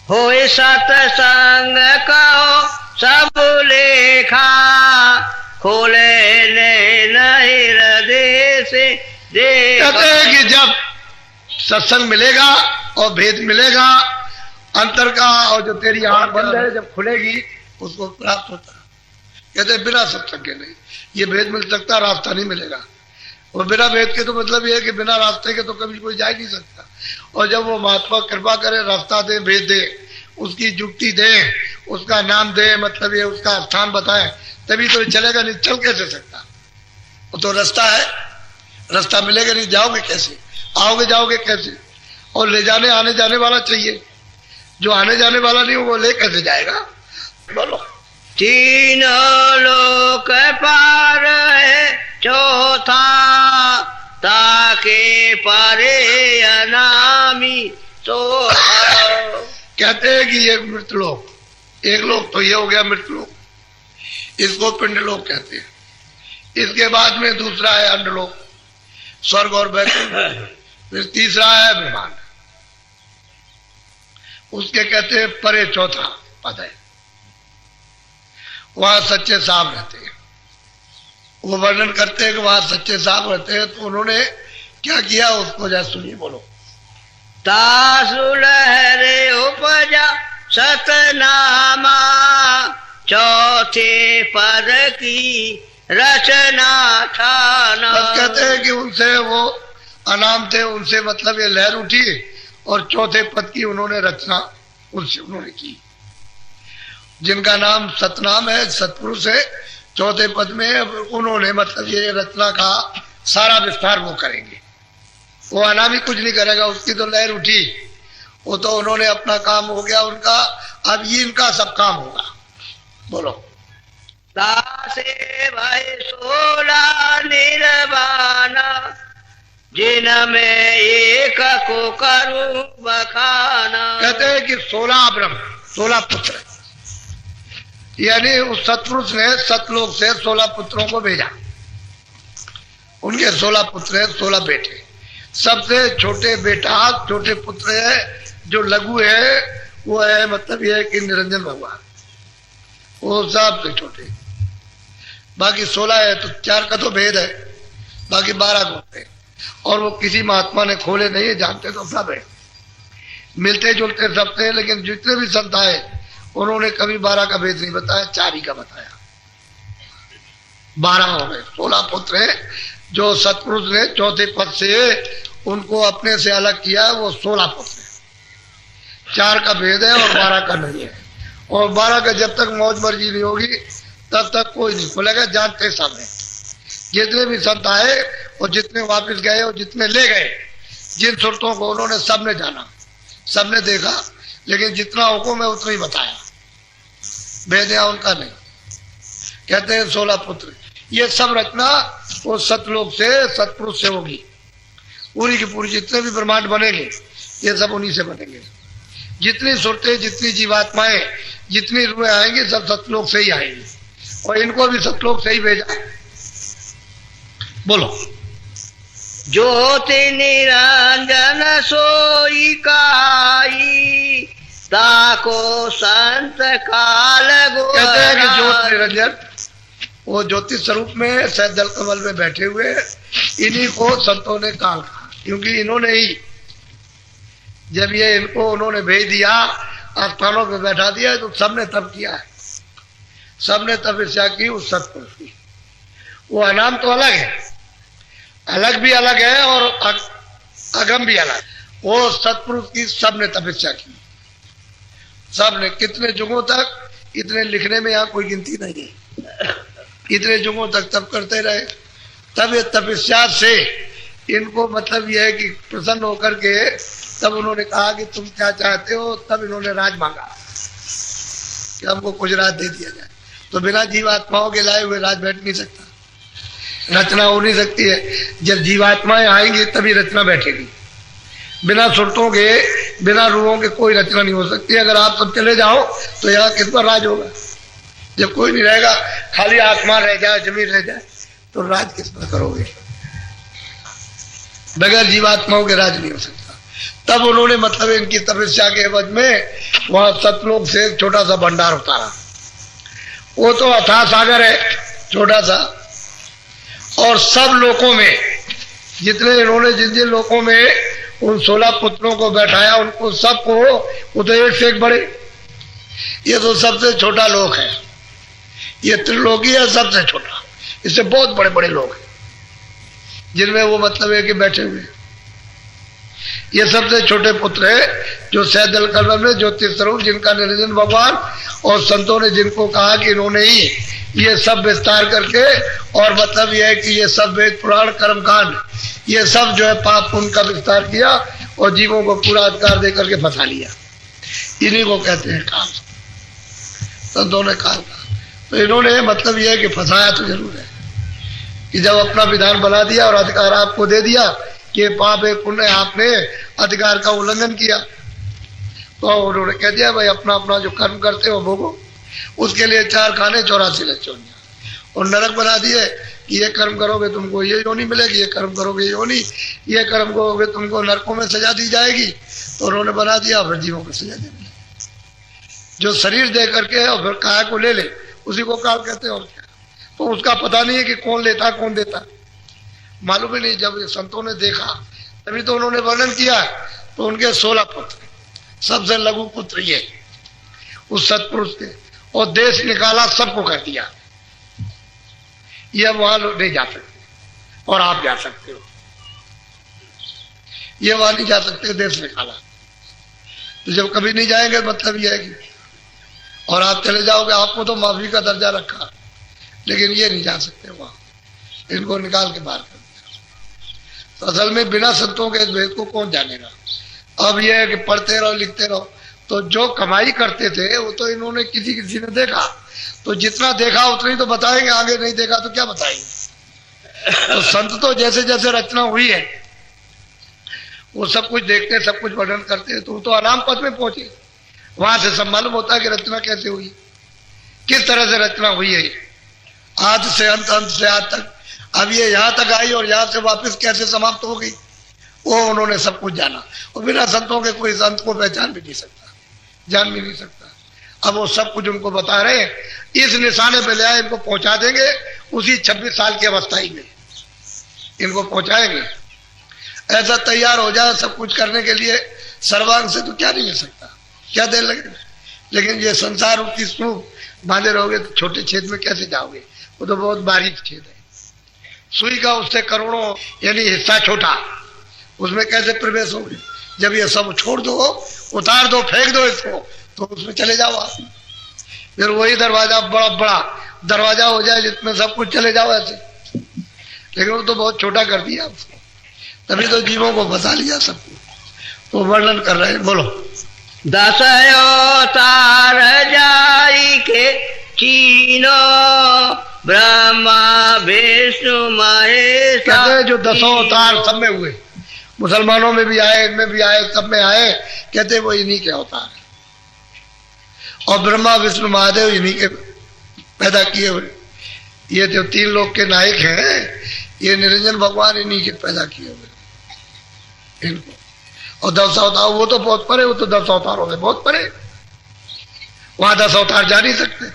S2: होए सत्संग कहो सब लेखा, खोले नहीं हृदय से देखा।
S1: कहते हैं कि जब सत्संग मिलेगा और भेद मिलेगा अंतर का, और जो तेरी आंख बंद है जब खुलेगी उसको प्राप्त होता है। कहते हैं बिना सत्संग के नहीं ये भेद मिल सकता, रास्ता नहीं मिलेगा। और बिना भेद के तो मतलब ये है कि बिना रास्ते के तो कभी कोई जा ही नहीं सकता। और जब वो महात्मा कृपा करे, रास्ता दे, भेद दे, उसकी युक्ति दे, उसका नाम दे, मतलब ये उसका स्थान बताए, तभी तो चलेगा, नहीं चल कैसे सकता। वो तो रास्ता है, रास्ता मिलेगा नहीं, जाओगे कैसे, आओगे जाओगे कैसे। और ले जाने आने जाने वाला चाहिए, जो आने जाने वाला नहीं हो वो ले कैसे जाएगा। बोलो
S2: तीनों लोक पार है चौथा, ताके पारे अनामी तो।
S1: कहते हैं कि ये मृतलोक, एक लोक तो ये हो गया मृतलोक, इसको पिंडलोक कहते हैं। इसके बाद में दूसरा है अंडलोक, स्वर्ग और वैकुंठ। फिर तीसरा है ब्रह्मांड, उसके कहते हैं परे चौथा पद है, वहां सच्चे साहब रहते हैं। वो वर्णन करते हैं कि वहां सच्चे साहब रहते हैं, तो उन्होंने क्या किया उसको जरा सुनिए। बोलो
S2: तासुलहरे उपजा सतनामा, चौथे पद की रचना ठाना।
S1: बस कहते हैं कि उनसे वो अनाम थे, उनसे मतलब ये लहर उठी, और चौथे पद की उन्होंने रचना उनसे उन्होंने की। जिनका नाम सतनाम है, सतपुरुष है, चौथे पद में उन्होंने मतलब ये रचना का सारा विस्तार वो करेंगे। वो अनामी कुछ नहीं करेगा, उसकी तो लहर उठी, वो तो उन्होंने अपना काम हो गया उनका, अब ये इनका सब काम होगा। बोलो
S2: दासे भाई 16 निर्वाणा, जिनमें एक को करूं बखाना।
S1: कहते हैं कि 16 ब्रह्म, 16 पुत्र, यानी उस सतपुरुष ने सतलोक से 16 पुत्रों को भेजा। उनके 16 पुत्र है, 16 बेटे। सबसे छोटे बेटा, छोटे पुत्र है जो लघु है, वो है मतलब ये है कि निरंजन भगवान, वो सबसे छोटे। बाकी 16 है, तो 4 का तो भेद है, बाकी 12 गुण है, और वो किसी महात्मा ने खोले नहीं है, जानते तो सब है, मिलते जुलते सब थे। लेकिन जितने भी संत आए उन्होंने कभी 12 का भेद नहीं बताया, 4 ही का बताया। 12 हो गए, 16 पुत्र हैं जो सतपुरुष ने चौथे पद से उनको अपने से अलग किया, वो 16 पुत्र हैं। 4 का भेद है और 12 का नहीं है। और 12 का जब तक मौज मर्जी नहीं होगी तब तक कोई नहीं खोलेगा। जानते सब है, जितने भी संत आए और जितने वापस गए और जितने ले गए, जिन सुरतों को उन्होंने सबने जाना, सबने देखा, लेकिन जितना हुक्म है उतना ही बताया, भेद है उनका नहीं। कहते हैं 16 पुत्र। ये सब रचना वो सतलोक से, सतपुरुष से होगी। पूरी की पूरी जितने भी ब्रह्मांड बनेंगे ये सब उन्हीं से बनेंगे। जितनी सुरतें, जितनी जीवात्माएं, जितनी रूहें आएंगी सब सतलोक से ही आएंगी। और इनको भी सतलोक से ही भेजा। बोलो।
S2: ज्योति निरंजन सोई काई, ताको संत काल
S1: कहते हैं कि ज्योति निरंजन, वो ज्योति स्वरूप में शायद जल कमल में बैठे हुए, इन्हीं को संतों ने काल कहा, क्योंकि इन्होंने ही जब ये इनको उन्होंने भेज दिया, स्थानों पे बैठा दिया, तो सबने तप किया है, सबने तपस्या की उस सतपुरुष की। वो अनाम तो अलग है, अलग भी अलग है और अगम भी अलग। वो सतपुरुष की सबने तपस्या की, सबने। कितने जुगों तक, इतने लिखने में यहाँ कोई गिनती नहीं है, इतने जुगों तक तप करते रहे। तब ये तपस्या से इनको मतलब यह है कि प्रसन्न होकर के तब उन्होंने कहा कि तुम क्या चाहते हो। तब इन्होंने राज मांगा कि हमको कुछ राज दे दिया जाए। तो बिना जीवात्माओं के लाए हुए राज बैठ नहीं सकता, रचना हो नहीं सकती है। जब जीवात्माएं आएंगी तभी रचना बैठेगी। बिना सुरतों के, बिना रूहों के कोई रचना नहीं हो सकती। अगर आप सब चले जाओ तो यहाँ किस पर राज होगा? जब कोई नहीं रहेगा, खाली आसमान रह जाए, जमीन रह जाए, तो राज किस पर करोगे? बगैर जीवात्माओं के राज नहीं हो सकता। तब उन्होंने मतलब इनकी तपस्या के एवज में वहां सतलोक से छोटा सा भंडार उतारा। वो तो अथाह सागर है छोटा सा, और सब लोकों में जितने इन्होंने जिन जिन लोकों में उन 16 पुत्रों को बैठाया, उनको सबको, वो तो एक से एक बड़े। ये तो सबसे छोटा लोक है, ये त्रिलोकी है सबसे छोटा। इससे बहुत बड़े बड़े लोग हैं जिनमें वो मतलब है कि बैठे हुए। ये सबसे छोटे पुत्र है जो सैदल कलम में ज्योति स्वरूप, जिनका निरंजन भगवान और संतों ने जिनको कहा कि इन्होंने ही ये सब विस्तार करके, और मतलब यह है कि ये सब वेद पुराण कर्मकांड, ये सब जो है पाप पुण्य का विस्तार किया और जीवों को पूरा अधिकार दे करके फंसा लिया। इन्हीं को कहते हैं काल। संतों ने काल कहा। तो इन्होंने मतलब यह है कि फंसाया तो जरूर है कि जब अपना विधान बना दिया और अधिकार आपको दे दिया कि पाप है पुण्य, आपने अधिकार का उल्लंघन किया, तो उन्होंने कह दिया भाई अपना अपना जो कर्म करते हो भोगो। उसके लिए 4 खाने 84 लक्षणियां और नरक बना दिए कि ये कर्म करोगे तुमको ये योनि मिलेगी, ये कर्म करोगे ये योनि, ये कर्म करोगे तुमको नरकों में सजा दी जाएगी। तो उन्होंने बना दिया फिर जीवों को सजा देनी। जो शरीर दे करके और फिर काया को ले ले, उसी को काल कहते हैं। और क्या? तो उसका पता नहीं है कि कौन लेता कौन देता, मालूम ही नहीं। जब संतों ने देखा तभी तो उन्होंने वर्णन किया। तो उनके 16 पुत्र, सबसे लघु पुत्र ये उस सतपुरुष के, और देश निकाला, सबको कर दिया ये वहां नहीं जा सकते और आप जा सकते हो, ये वहां नहीं जा सकते, देश निकाला। तो जब कभी नहीं जाएंगे मतलब यह है कि, और आप चले जाओगे, आपको तो माफी का दर्जा रखा, लेकिन ये नहीं जा सकते वहां, इनको निकाल के बाहर कर दिया। तो असल में बिना संतों के इस भेद को कौन जानेगा? अब यह है कि पढ़ते रहो लिखते रहो। तो जो कमाई करते थे वो तो इन्होंने किसी किसी ने देखा, तो जितना देखा उतना ही तो बताएंगे, आगे नहीं देखा तो क्या बताएंगे। तो संत तो जैसे जैसे रचना हुई है वो सब कुछ देखते, सब कुछ वर्णन करते, तो अनाम पद में पहुंचे। वहां से सब मालूम होता है कि रचना कैसे हुई, किस तरह से रचना हुई है, आदि से अंत, अंत से आद तक। अब ये यहाँ तक आई और यहाँ से वापस कैसे समाप्त हो गई, वो उन्होंने सब कुछ जाना। और बिना संतों के कोई संत को पहचान भी नहीं सकता, जान भी नहीं सकता। अब वो सब कुछ उनको बता रहे हैं, इस निशाने पे ले आए, इनको पहुंचा देंगे उसी 26 साल की अवस्था ही में इनको पहुंचाएंगे। ऐसा तैयार हो जाए सब कुछ करने के लिए, सर्वांग से तो क्या नहीं मिल सकता, क्या देर लगेगा। लेकिन ये संसार रूप की सूप बांधे रहोगे तो छोटे छेद में कैसे जाओगे? वो तो बहुत बारीक छेद है, सुई का उससे करोड़ों यानी हिस्सा छोटा, उसमें कैसे प्रवेश होगे? जब ये सब छोड़ दो, उतार दो, फेंक दो इसको, तो उसमें चले जाओ आप। फिर वही दरवाजा बड़ा बड़ा दरवाजा हो जाए जिसमें सब कुछ चले जाओ ऐसे, लेकिन वो तो बहुत छोटा कर दिया उसको, तभी तो जीवों को बचा लिया सबको। तो वर्णन कर रहे हैं, बोलो।
S2: 10 अवतार जाई के चीनो ब्रह्मा विष्णु महेश।
S1: कहते हैं जो 10 अवतार सब में हुए, मुसलमानों में भी आए, इनमें भी आए, सब में आए, कहते वो इन्हीं के अवतार है। और ब्रह्मा विष्णु महादेव इन्हीं के पैदा किए हुए, ये जो 3 लोग के नायक हैं, ये निरंजन भगवान इन्हीं के पैदा किए हुए इनको। और 10 अवतार वो तो बहुत परे, वो तो 10 अवतारों से बहुत परे, वहां 10 अवतार जा नहीं सकते,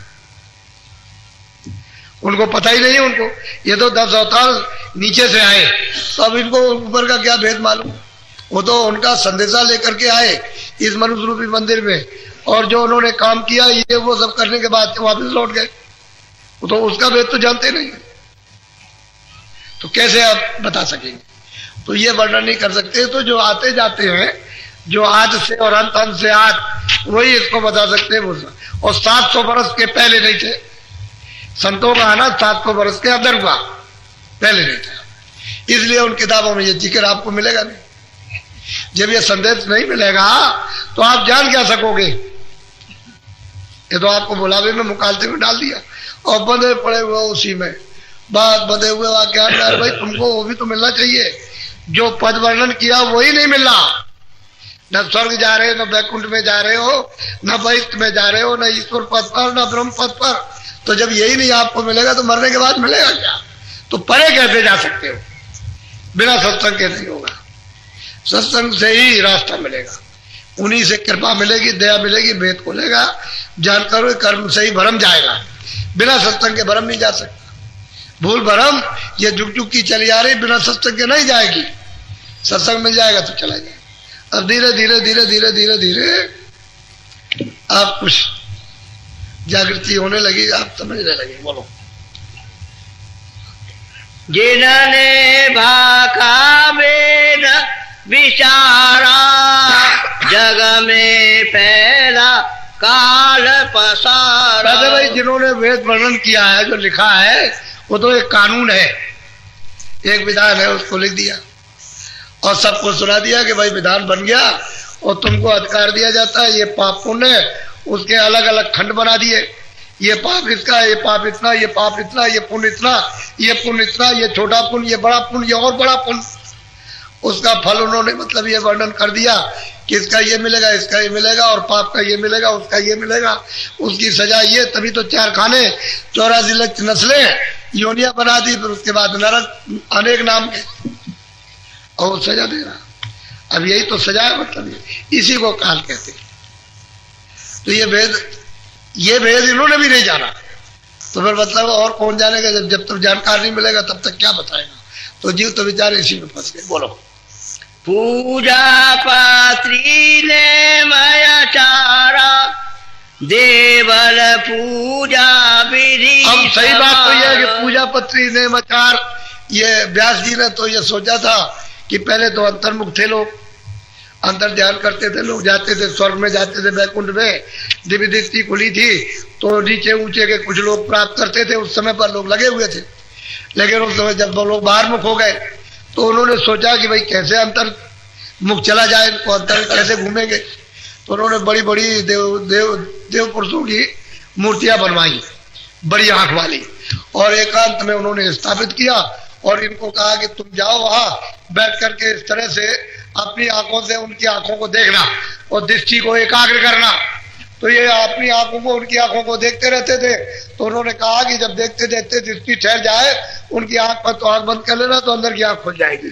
S1: उनको पता ही नहीं है उनको। ये तो 10 अवतार नीचे से आए, तो अब इनको ऊपर का क्या भेद मालूम? वो तो उनका संदेशा लेकर के आए इस मनुष्य रूपी मंदिर में, और जो उन्होंने काम किया ये वो सब करने के बाद वापस लौट गए, वो तो उसका भेद तो जानते नहीं, तो कैसे आप बता सकेंगे? तो ये वर्णन नहीं कर सकते। तो जो आते जाते हैं, जो आज से और अंत से आज, वही इसको बता सकते हैं। और 700 वर्ष के पहले नहीं थे संतों का आना, 700 वर्ष के अंदर हुआ, पहले नहीं था। इसलिए उन किताबों में ये जिक्र आपको मिलेगा नहीं। जब ये संदेश नहीं मिलेगा तो आप जान क्या सकोगे? ये तो आपको बुलावे में मुकालते में डाल दिया और बंधे पड़े हुए उसी में, बात बंधे हुए वाक्य। भाई तुमको वो भी तो मिलना चाहिए, जो पद वर्णन किया वही नहीं मिल रहा। न स्वर्ग जा रहे हो, न वैकुंठ में जा रहे हो, न वैकुंठ में जा रहे हो, न ईश्वर पद पर, न ब्रह्म पद पर। तो जब यही नहीं आपको मिलेगा तो मरने के बाद मिलेगा क्या? तो परे कैसे जा सकते हो? बिना सत्संग के नहीं होगा। सत्संग से ही रास्ता मिलेगा, उन्हीं से कृपा मिलेगी, दया मिलेगी, भेद खोलेगा, जानकर कर्म से ही भरम जाएगा। बिना सत्संग के भरम नहीं जा सकता। भूल भरम ये जुग जुग की चली आ रही, बिना सत्संग के नहीं जाएगी। सत्संग मिल जाएगा तो चला जाएगा। अब धीरे धीरे धीरे धीरे धीरे धीरे आप कुछ जागृति होने लगी, आप समझने लगे। बोलो।
S2: जिन्होंने भाका वेद विचारा, जग में फैला काल पसारा।
S1: भाई जिन्होंने वेद वर्णन किया है, जो लिखा है, वो तो एक कानून है, एक विधान है, उसको लिख दिया और सबको सुना दिया कि भाई विधान बन गया और तुमको अधिकार दिया जाता है। ये पाप पुण्य, उसके अलग अलग खंड बना दिए। ये पाप इसका, ये पाप इतना, ये पाप इतना, ये पुण्य इतना, ये पुण्य इतना, ये छोटा पुण्य, ये बड़ा पुण्य, ये और बड़ा पुण्य। उसका फल उन्होंने मतलब ये वर्णन कर दिया कि इसका ये मिलेगा, इसका ये मिलेगा, और पाप का ये मिलेगा, उसका ये मिलेगा, उसकी सजा ये। तभी तो 4 खाने 84 लाख नस्लें योनिया बना दी, फिर उसके बाद नरक अनेक नाम के, और सजा दे रहा। अब यही तो सजा है, मतलब इसी को काल कहते हैं। तो ये भेद इन्होंने भी नहीं जाना, तो फिर मतलब और कौन जानेगा? जब तक जानकार नहीं मिलेगा तब तक क्या बताएगा? तो जीव तो बेचारे इसी में फंस गए। बोलो।
S2: पूजा पात्री ने माया चारा, देवल पूजा विधि।
S1: अब सही बात तो यह है कि पूजा पत्री ने मचार, ये व्यास जी ने तो ये सोचा था कि पहले तो अंतर्मुख थे लोग, अंतर ध्यान करते थे लोग, जाते थे स्वर्ग में, जाते थे वैकुंठ में, दिव्य दृष्टि खुली थी तो नीचे ऊंचे के कुछ लोग प्राप्त करते थे। उस समय पर लोग लगे हुए थे, लेकिन उस समय जब वो लोग बाहर मुख हो गए तो उन्होंने सोचा कि भाई कैसे अंतर मुख चला जाए, इनको अंतर कैसे घूमेंगे। तो उन्होंने बड़ी बड़ी देव पुरुषों की मूर्तियां बनवाई, बड़ी आंख वाली, और एकांत में उन्होंने स्थापित किया और इनको कहा कि तुम जाओ वहां बैठ करके इस तरह से अपनी आंखों से उनकी आंखों को देखना और दृष्टि को एकाग्र करना। तो ये अपनी आंखों को उनकी आंखों को देखते रहते थे। तो उन्होंने कहा कि जब देखते देखते दृष्टि ठहर जाए उनकी आंख पर, तो आंख बंद कर लेना, तो अंदर की आंख खुल जाएगी,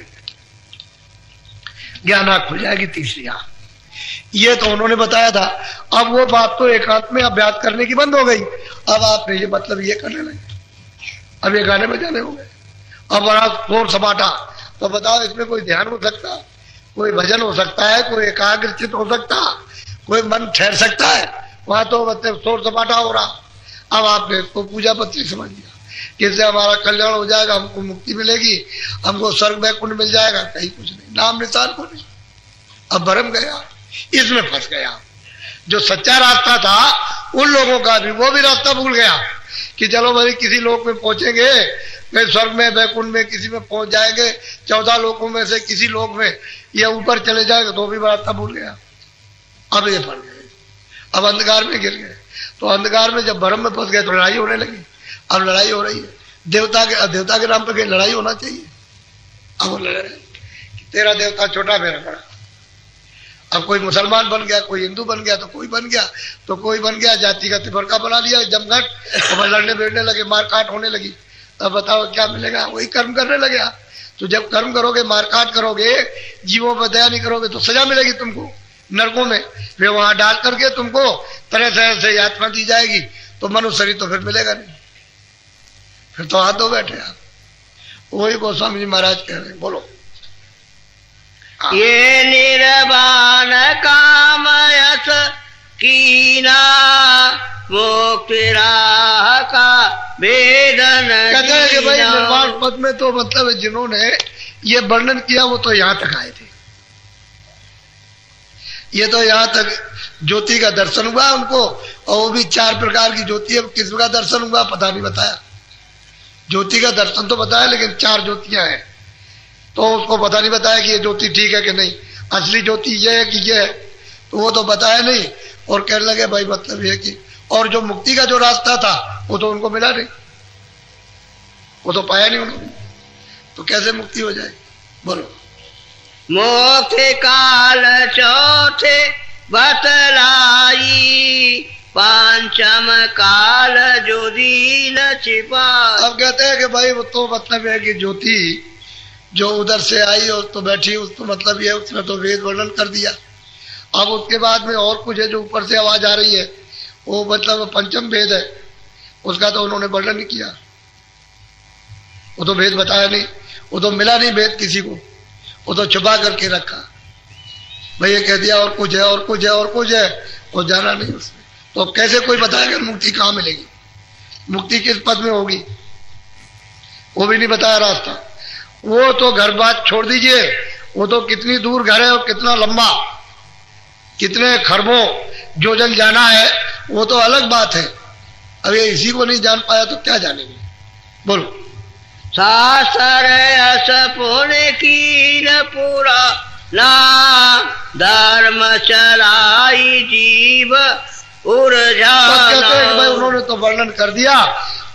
S1: ज्ञान आंख खुल जाएगी, तीसरी आंख। ये तो उन्होंने बताया था। अब वो बात तो एकांत में अभ्यास करने की बंद हो गई। अब आपने ये मतलब ये करने लगे, अब ये गाने बजाने हो गए, अब बड़ा शोर सपाटा। तो बताओ इसमें कोई ध्यान हो सकता, कोई भजन हो सकता है, कोई एकाग्रचित हो सकता, कोई मन ठहर सकता है? वहां तो मतलब शोर सपाटा हो रहा। अब आपने इसको पूजा पत्री समझ लिया। कि इससे हमारा कल्याण हो जाएगा, हमको मुक्ति मिलेगी, हमको स्वर्ग वैकुंठ मिल जाएगा, कहीं कुछ नहीं, नाम निशान को नहीं। अब भरम गया, इसमें फंस गया। जो सच्चा रास्ता था उन लोगों का भी, वो भी रास्ता भूल गया कि चलो भाई किसी लोक में पहुंचेंगे, मैं स्वर्ग में वैकुंठ में किसी में पहुंच जाएंगे, 14 लोकों में से किसी लोक में ये ऊपर चले जाएंगे, तो भी रास्ता भूल गया। अब ये फंस गए, अब अंधकार में गिर गए। तो अंधकार में जब भ्रम में फंस गए तो लड़ाई होने लगी। अब लड़ाई हो रही है, देवता के नाम पर लड़ाई होना चाहिए। अब वो लड़ रहे कि तेरा देवता छोटा मेरा बड़ा। अब कोई मुसलमान बन गया, कोई हिंदू बन गया, तो कोई बन गया, तो कोई बन गया जातिगत फर्का बना लिया जमघट, और लड़ने बैठने लगे, मारकाट होने लगी। अब बताओ क्या मिलेगा? वही कर्म करने लगे। तो जब कर्म करोगे, मारकाट करोगे, जीवों पर दया नहीं करोगे, तो सजा मिलेगी तुमको नरकों में। फिर वहां डाल करके तुमको तरह तरह से यातना दी जाएगी, तो मनुष्य शरीर तो फिर मिलेगा नहीं, फिर तो हाथ धो बैठे आप। वही गोस्वामी जी महाराज कह रहे हैं, बोलो।
S2: ये निर्वाण कामयस कीना मुक्ति राह का वेदन।
S1: कहते हैं कि भाई निर्वाण पद में तो मतलब जिन्होंने ये वर्णन किया वो तो यहां तक आए थे। ये तो यहां तक ज्योति का दर्शन हुआ उनको, और वो भी 4 प्रकार की ज्योति है। किसका दर्शन हुआ पता नहीं बताया। ज्योति का दर्शन तो बताया, लेकिन 4 ज्योतियां हैं, तो उसको पता नहीं बताया कि ये ज्योति ठीक है कि नहीं, असली ज्योति ये है कि ये है, तो वो तो बताया नहीं। और कहने लगे भाई मतलब ये कि, और जो मुक्ति का जो रास्ता था वो तो उनको मिला नहीं, वो तो पाया नहीं उन्होंने, तो कैसे मुक्ति हो जाए? बोलो।
S2: मोक्ष काल चौथे बतलाई, पांचम काल जो दीन छिपा।
S1: अब कहते हैं कि भाई वो तो मतलब है कि ज्योति जो उधर से आई और तो बैठी, उसको मतलब ये उसने तो वेद वर्णन कर दिया। अब उसके बाद में और कुछ है जो ऊपर से आवाज आ रही है, वो मतलब पंचम वेद है, उसका तो उन्होंने वर्णन नहीं किया, वो तो वेद बताया नहीं, वो तो मिला नहीं वेद किसी को, वो तो छुपा करके रखा। भाई ये कह दिया और कुछ है और कुछ है और कुछ है, वो जाना नहीं उसने। तो अब कैसे कोई बताएगा मुक्ति कहाँ मिलेगी, मुक्ति किस पद में होगी, वो भी नहीं बताया रास्ता। वो तो घर बात छोड़ दीजिए, वो तो कितनी दूर घर है और कितना लंबा, कितने खरबों जो जन जाना है, वो तो अलग बात है। अब ये इसी को नहीं जान पाया तो क्या जानेंगे? बोलो।
S2: शास्त्र अस पुण्य की न पूरा ना, धर्म चलाई जीव
S1: कहते हैं भाई उन्होंने तो वर्णन कर दिया।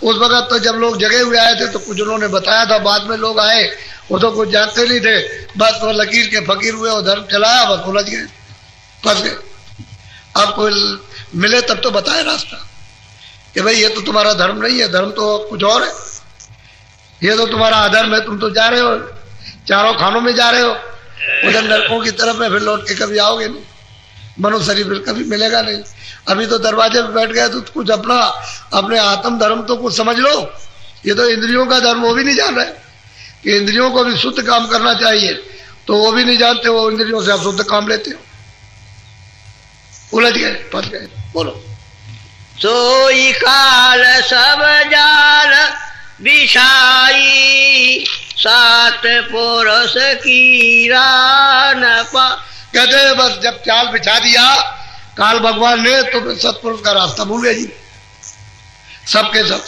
S1: उस वक्त तो जब लोग जगे हुए आए थे तो कुछ उन्होंने बताया था, बाद में लोग आए वो तो कुछ जानते नहीं थे, बस वो लकीर के फकीर हुए और धर्म चलाया, बस उलझ गए, फंस गए। अब कोई मिले तब तो बताए रास्ता कि भाई ये तो तुम्हारा धर्म नहीं है, धर्म तो कुछ और है, ये तो तुम्हारा अधर्म है, तुम तो जा रहे हो 4 खानों में जा रहे हो, उधर नरकों की तरफ में, फिर लौट के कभी आओगे नहीं, मनुष्य शरीर फिर कभी मिलेगा नहीं। अभी तो दरवाजे पे बैठ गए तो कुछ अपने आत्म धर्म तो कुछ समझ लो। ये तो इंद्रियों का धर्म वो भी नहीं जान रहे कि इंद्रियों को भी शुद्ध काम करना चाहिए, तो वो भी नहीं जानते, वो इंद्रियों से आप शुद्ध काम लेते हो, उलझ गए, फंस गए। बोलो।
S2: सोई काल सब जाल विषाई, 7 पुरुष की रान पा।
S1: कहते हैं बस जब चाल बिछा दिया काल भगवान ने, तो सतपुरुष का रास्ता भूल गए जी। सबके सब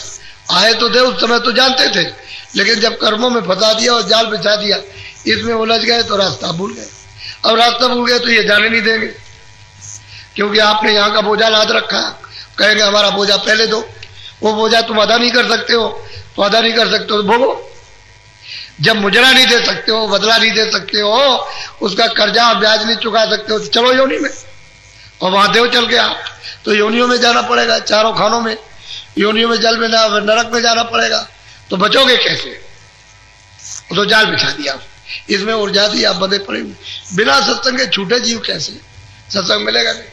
S1: आए तो थे उस समय तो जानते थे, लेकिन जब कर्मों में फंसा दिया और जाल बिछा दिया, इसमें उलझ गए तो रास्ता भूल गए। अब रास्ता भूल गए तो ये जाने नहीं देंगे, क्योंकि आपने यहाँ का बोझा लाद रखा, कहेंगे हमारा बोझा पहले दो। वो बोझा तुम अदा नहीं कर सकते हो, तो अदा नहीं कर सकते हो तो भोगो। जब मुजरा नहीं दे सकते हो, बदला नहीं दे सकते हो, उसका कर्जा ब्याज नहीं चुका सकते हो, तो चलो योनि में, और वहां देव चल गया तो योनियों में जाना पड़ेगा, 4 खानों में, योनियों में जल में ना, नरक में जाना पड़ेगा, तो बचोगे कैसे? तो जाल बिछा दिया, इसमें उलझा दिया, आप बंधे पड़े। बिना सत्संग के छूटे जीव कैसे? सत्संग मिलेगा नहीं।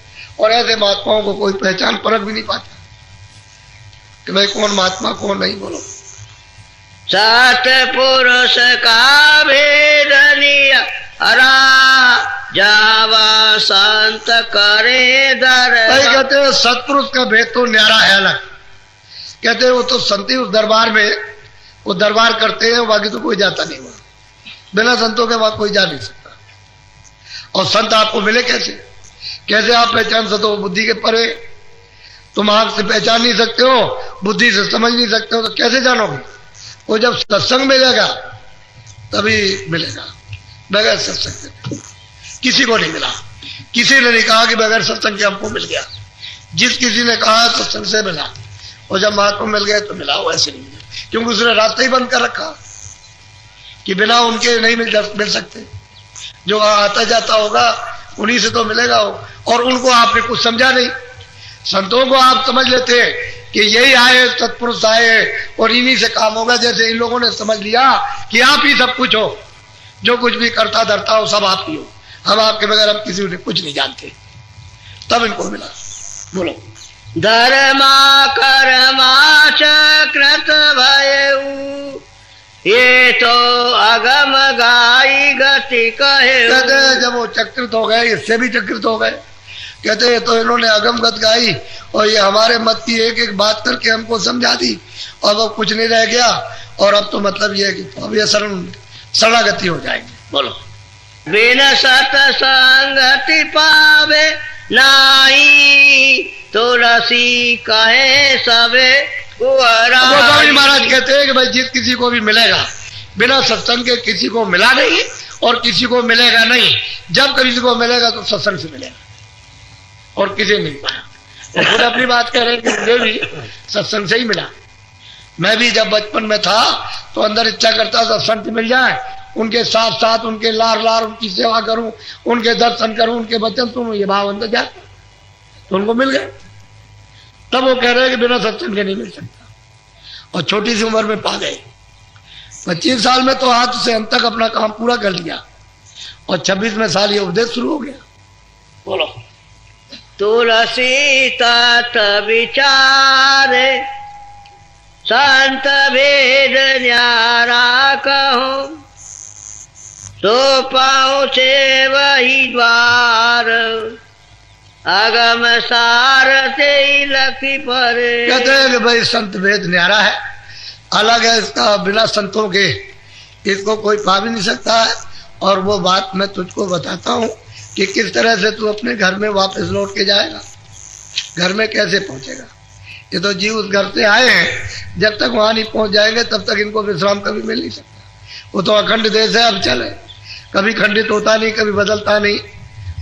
S1: और ऐसे महात्माओं को कोई पहचान परख भी नहीं पाता कि भाई कौन महात्मा कौन नहीं। बोलो।
S2: 7 पुरुष का भेद लिया हरा, जावा संत करे दर।
S1: भाई कहते हैं सतपुरुष का भेद तो न्यारा है अलग, कहते हैं वो तो संती उस दरबार में वो दरबार करते हैं, बाकी तो कोई जाता नहीं वहां, बिना संतों के वहां कोई जा नहीं सकता। और संत आपको मिले कैसे? कैसे आप पहचान सकते हो? बुद्धि के परे। तुम आंख से पहचान नहीं सकते हो, बुद्धि से समझ नहीं सकते हो, तो कैसे जानोगे? वो जब सत्संग मिलेगा तभी मिलेगा, बगैर सत्संग के किसी को नहीं मिला। किसी ने नहीं कहा कि बगैर सत्संग के हमको मिल गया। जिस किसी ने कहा सत्संग से मिला, और जब महात्मा मिल गए तो मिला, वैसे नहीं मिला, क्योंकि उसने रास्ता ही बंद कर रखा कि बिना उनके नहीं मिल सकते। जो आता जाता होगा उन्हीं से तो मिलेगा हो, और उनको आपने कुछ समझा नहीं। संतों को आप समझ लेते कि यही आए, सत्पुरुष आए और इन्हीं से काम होगा। जैसे इन लोगों ने समझ लिया कि आप ही सब कुछ हो, जो कुछ भी करता धरता हो सब आप ही हो, हम आपके बगैर हम किसी ने कुछ नहीं जानते, तब इनको मिला। बोलो।
S2: धर्मा कर्मा चक्रत भयऊ, ये तो अगम गाई गति कहे।
S1: कहते जब वो चक्रित हो गए, इससे भी चक्रित हो गए। कहते हैं तो इन्होंने अगम गत गाई और ये हमारे मत की एक एक बात करके हमको समझा दी, और वो कुछ नहीं रह गया। और अब तो मतलब ये है कि तो अब ये शरणागति हो जाएंगे। बोलो।
S2: बिन सतसंगति पावे नाई, तुलसी कहे सबे
S1: गोस्वामी महाराज कहते हैं कि भाई जिस किसी को भी मिलेगा, बिना सत्संग के किसी को मिला नहीं और किसी को मिलेगा नहीं। जब किसी को मिलेगा तो सत्संग से मिलेगा, और किसी नहीं पाया। और खुद अपनी बात कह रहे हैं कि मुझे भी सत्संग से ही मिला। मैं भी जब बचपन में था तो अंदर इच्छा करता था संत मिल जाए, उनके साथ साथ उनके लार लार उनकी सेवा करूं, उनके दर्शन करूं, उनके वचन सुनूं, ये भाव अंदर जाए। तो उनको मिल गए। तब वो कह रहे हैं कि बिना सत्संग के नहीं मिल सकता, और छोटी सी उम्र में पा गए। 25 साल में तो हाथ से अंत तक अपना काम पूरा कर लिया, और 26वें साल ये उपदेश शुरू हो गया। बोलो।
S2: तुलसी तत् विचारे, संत भेद न्यारा कहो, तो पहुँचे वही द्वार, अगम सार से लखी पर।
S1: कहते हैं कि भाई संत भेद न्यारा है, अलग है इसका, बिना संतों के इसको कोई पा भी नहीं सकता है। और वो बात मैं तुझको बताता हूँ कि किस तरह से तू अपने घर में वापस लौट के जाएगा, घर में कैसे पहुंचेगा। ये तो जीव उस घर से आए हैं, जब तक वहां नहीं पहुंच जाएंगे तब तक इनको विश्राम कभी मिल नहीं सकता। वो तो अखंड देश है, अब चले, कभी खंडित होता नहीं, कभी बदलता नहीं,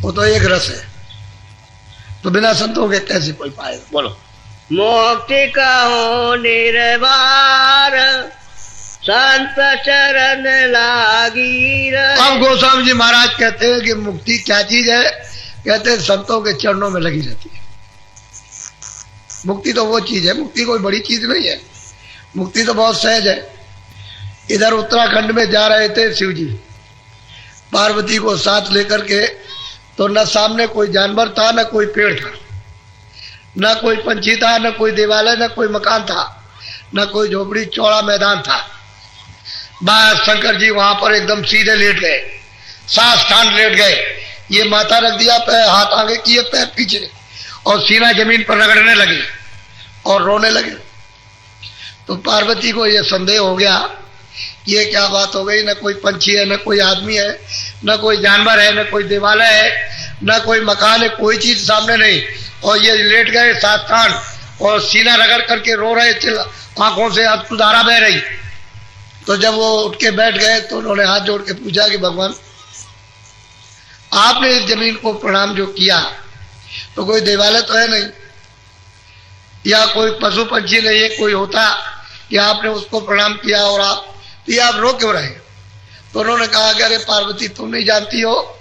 S1: वो तो एक रस है। तो बिना संतों के कैसे कोई पाएगा। बोलो।
S2: मुक्ति कहो निर्वार, संत चरण लागी रहे।
S1: अब गोस्वामी जी महाराज कहते हैं कि मुक्ति क्या चीज है? कहते हैं संतों के चरणों में लगी रहती है। मुक्ति तो वो चीज है, मुक्ति कोई बड़ी चीज नहीं है, मुक्ति तो बहुत सहज है। इधर उत्तराखंड में जा रहे थे शिव जी पार्वती को साथ लेकर के, तो न सामने कोई जानवर था, न कोई पेड़ था, न कोई पंछी था, न कोई देवालय, न कोई मकान था, न कोई झोपड़ी, चौड़ा मैदान था। बस शंकर जी वहां पर एकदम सीधे लेट गए, साष्टांग लेट गए। ये माथा रख दिया, पैर हाथ आगे किए, पैर पीछे, और सीना जमीन पर रगड़ने लगे और रोने लगे। तो पार्वती को ये संदेह हो गया, ये क्या बात हो गई, न कोई पंछी है, न कोई आदमी है, न कोई जानवर है, न कोई देवालय है, न कोई मकान है, कोई चीज सामने नहीं। और ये लेट गए साष्टांग और सीना रगड़ करके रो रहे थे, आंखों से अश्रुधारा बह रही। तो जब वो उठ के बैठ गए तो उन्होंने हाथ जोड़ के पूछा कि भगवान, आपने इस जमीन को प्रणाम जो किया, तो कोई देवालय तो है नहीं, या कोई पशु पंछी नहीं है, कोई होता कि आपने उसको प्रणाम किया, और आप तो ये आप रो क्यों रहे? तो उन्होंने कहा कि अरे पार्वती, तुम नहीं जानती हो,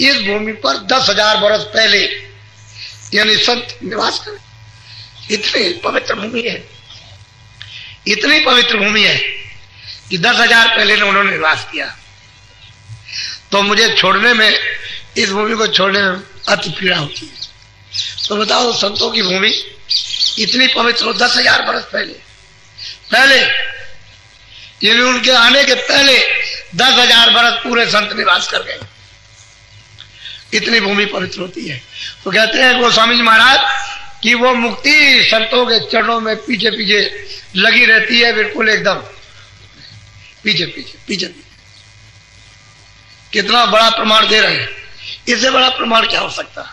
S1: इस भूमि पर 10,000 वर्ष पहले यानी संत निवास कर, इतनी पवित्र भूमि है, इतनी पवित्र भूमि है कि 10,000 पहले उन्होंने निवास किया। तो मुझे छोड़ने में, इस भूमि को छोड़ने में अति पीड़ा होती है। तो बताओ, संतों की भूमि इतनी पवित्र हो, 10,000 वर्ष पहले यानी उनके आने के पहले 10,000 वर्ष पूरे संत निवास कर गए, इतनी भूमि पवित्र होती है। तो कहते हैं गोस्वामी जी महाराज कि वो मुक्ति संतों के चरणों में पीछे पीछे लगी रहती है बिल्कुल एकदम पीछे पीछे पीछे पीछे। कितना बड़ा प्रमाण दे रहे हैं, इससे बड़ा प्रमाण क्या हो सकता।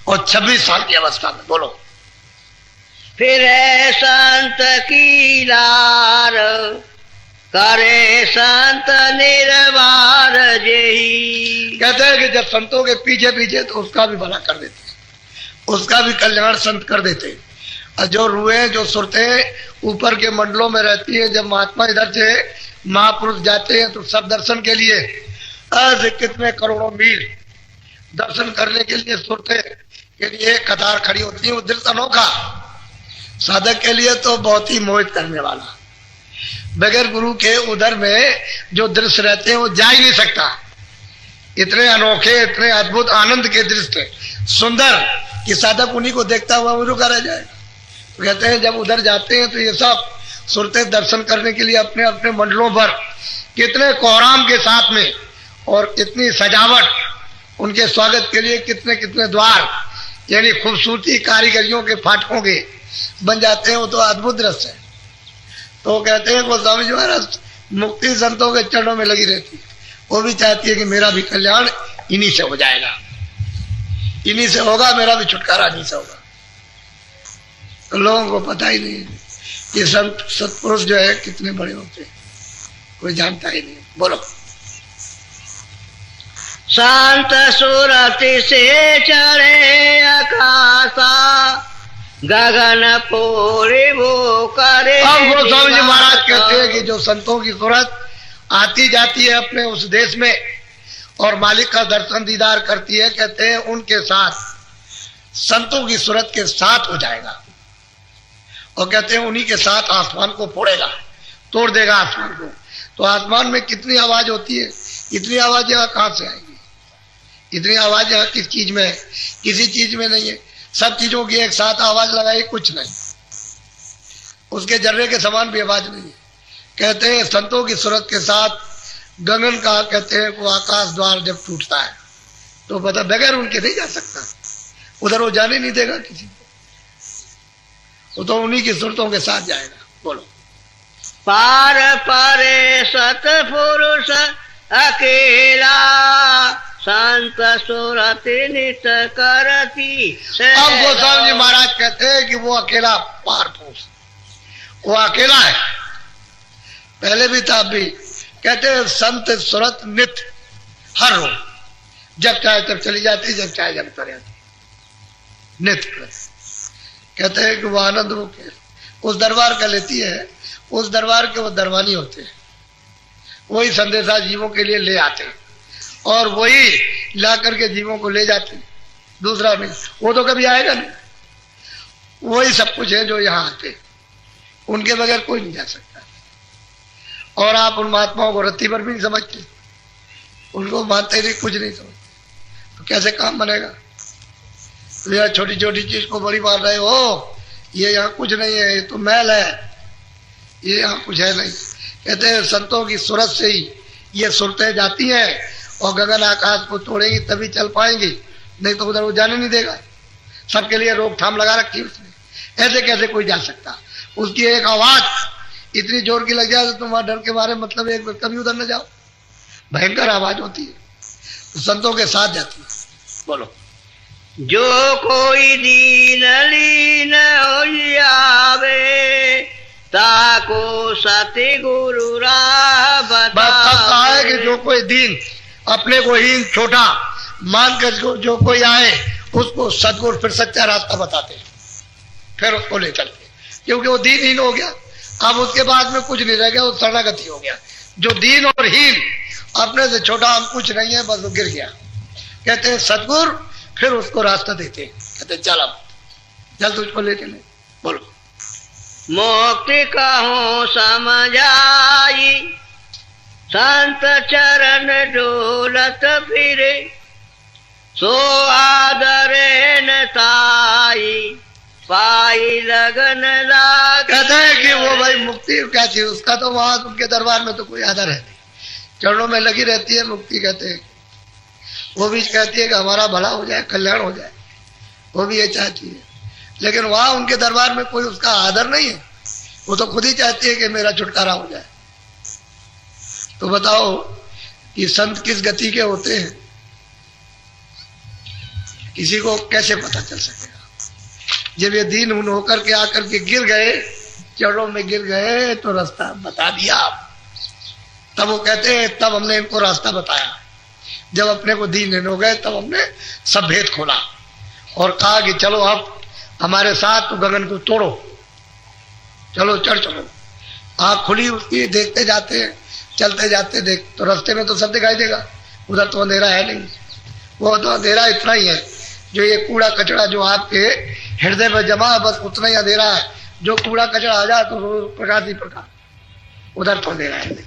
S1: और 26 साल की अवस्था में बोलो।
S2: फिर संत की लार करे संत निर्वार जेही।
S1: कहते हैं कि जब संतों के पीछे पीछे तो उसका भी भला कर देते, उसका भी कल्याण संत कर देते। और जो रूहें जो सुरतें ऊपर के मंडलों में रहती है, जब महात्मा इधर से महापुरुष जाते हैं तो सब दर्शन के लिए आज कितने करोड़ों मील दर्शन करने के लिए सुरतें के लिए कतार खड़ी होती है। वो दिल अनोखा, साधक के लिए तो बहुत ही मोहित करने वाला। बगैर गुरु के उधर में जो दृश्य रहते हैं वो जा ही नहीं सकता। इतने अनोखे, इतने अद्भुत आनंद के दृश्य सुंदर कि साधक उन्हीं को देखता हुआ रुका रह जाएगा। तो कहते हैं जब उधर जाते हैं तो ये सब सुरतें दर्शन करने के लिए अपने अपने मंडलों पर कितने कोहराम के साथ में और कितनी सजावट, उनके स्वागत के लिए कितने कितने द्वार, यानी खूबसूरती कारीगरियों के फाटकों के बन जाते हैं। वो तो अद्भुत दृश्य है। तो कहते हैं गोस्वामी जी महाराज मुक्ति संतों के चरणों में लगी रहती है। वो भी चाहती है कि मेरा भी कल्याण इन्हीं से हो जाएगा, इन्हीं से होगा, मेरा भी छुटकारा इन्हीं से होगा। तो लोगों को पता ही नहीं ये संत सत्पुरुष जो है कितने बड़े होते हैं, कोई जानता ही नहीं। बोलो।
S2: शांत सुरति से चढ़े आकाशा गगन पोरे वो करे।
S1: अब गोस्वामी जी महाराज कहते हैं कि जो संतों की सूरत आती जाती है अपने उस देश में और मालिक का दर्शन दीदार करती है, कहते हैं उनके साथ संतों की सूरत के साथ हो जाएगा। और कहते हैं उन्हीं के साथ आसमान को फोड़ेगा, तोड़ देगा आसमान को। तो आसमान में कितनी आवाज होती है, इतनी आवाज यहाँ कहां से आएगी? इतनी आवाज यहाँ किस चीज में है? किसी चीज में नहीं है। सब चीजों की एक साथ आवाज लगाई कुछ नहीं, उसके जर्रे के समान भी आवाज नहीं है। कहते हैं संतों की सूरत के साथ गगन का, कहते हैं वो आकाश द्वार जब टूटता है तो पता बगैर उनके नहीं जा सकता, उधर वो जाने नहीं देगा किसी को, वो तो उन्हीं की सूरतों के साथ जाएगा। बोलो।
S2: पार परे सतपुरुष अकेला संत सूरत नित करती।
S1: अब गोस्वामी जी महाराज कहते हैं कि वो अकेला पार पुरुष, वो अकेला है, पहले भी था, अब भी। कहते हैं संत सूरत नित, हर रोज, जब चाहे तब चली जाती, जब चाहे जब उतर जाती, नित। कहते हैं कि वो आनंद रूप है, उस दरबार का लेती है, उस दरबार के वो दरबानी होते हैं, वही संदेशा जीवों के लिए ले आते हैं और वही ला करके जीवों को ले जाते हैं, दूसरा नहीं। वो तो कभी आएगा नहीं, वही सब कुछ है जो यहाँ आते हैं, उनके बगैर कोई नहीं जा सकता। और आप उन महात्माओं को रत्ती पर भी नहीं समझते, उनको मानते नहीं, कुछ नहीं समझते, तो कैसे काम बनेगा? तो यार छोटी छोटी चीज को बड़ी मान रहे हो, ये यहाँ कुछ नहीं है, ये तो मैल है, ये यहाँ कुछ है नहीं। कहते हैं संतों की सूरत से ही ये सुरतें जाती हैं और गगन आकाश को तोड़ेंगी तभी चल पाएंगी, नहीं तो उधर वो जाने नहीं देगा। सबके लिए रोकथाम लगा रखी है उसने, ऐसे कैसे कोई जा सकता? उसकी एक आवाज इतनी जोर की लग जाए तो तुम डर के मारे मतलब एक कभी उधर न जाओ, भयंकर आवाज होती है, तो संतों के साथ जाती है। बोलो।
S2: जो कोई दीन लीन आवे ताको सती गुरु राह
S1: बताए कि जो कोई दीन अपने को हीन छोटा मान कर जो कोई आए उसको सदगुरु फिर सच्चा रास्ता बताते हैं, फिर उसको ले चलते, क्योंकि वो दीनहीन हो गया, अब उसके बाद में कुछ नहीं रह गया, वो शरणागति हो गया। जो दीन और हीन अपने से छोटा हम कुछ नहीं है, बस वो गिर गया। कहते हैं सदगुरु फिर उसको रास्ता देते हैं, कहते चल अब जल्द उसको ले चले। बोलो।
S2: मुक्ति कहूँ समझाई संत चरण डोलत फिरे सो आदरे न ताई पाई लगन लाग।
S1: कहते हैं कि वो भाई मुक्ति क्या चीज, उसका तो वहां उनके दरबार में तो कोई आदर है नहीं, चरणों में लगी रहती है मुक्ति। कहते हैं वो भी कहती है कि हमारा भला हो जाए, कल्याण हो जाए, वो भी ये चाहती है, लेकिन वहां उनके दरबार में कोई उसका आदर नहीं है, वो तो खुद ही चाहती है कि मेरा छुटकारा हो जाए। तो बताओ कि संत किस गति के होते हैं, किसी को कैसे पता चल सकेगा? जब ये दीन उन होकर के आकर के गिर गए, चरणों में गिर गए, तो रास्ता बता दिया। तब वो कहते हैं तब हमने इनको रास्ता बताया। जब अपने को दीन हो गए तब हमने सब भेद खोला और कहा कि चलो अब हमारे साथ तो गगन को तोड़ो, चलो चढ़ चलो। आँख खुली उसकी, देखते जाते हैं, चलते जाते देख, तो रास्ते में तो सब दिखाई देगा, उधर तो अंधेरा है नहीं। वो तो अंधेरा इतना ही है, जो ये कूड़ा कचरा जो आपके हृदय में जमा है, बस उतना ही अंधेरा है। जो कूड़ा कचरा आ जाए तो प्रकाश ही प्रकाश, उधर तो अंधेरा है नहीं,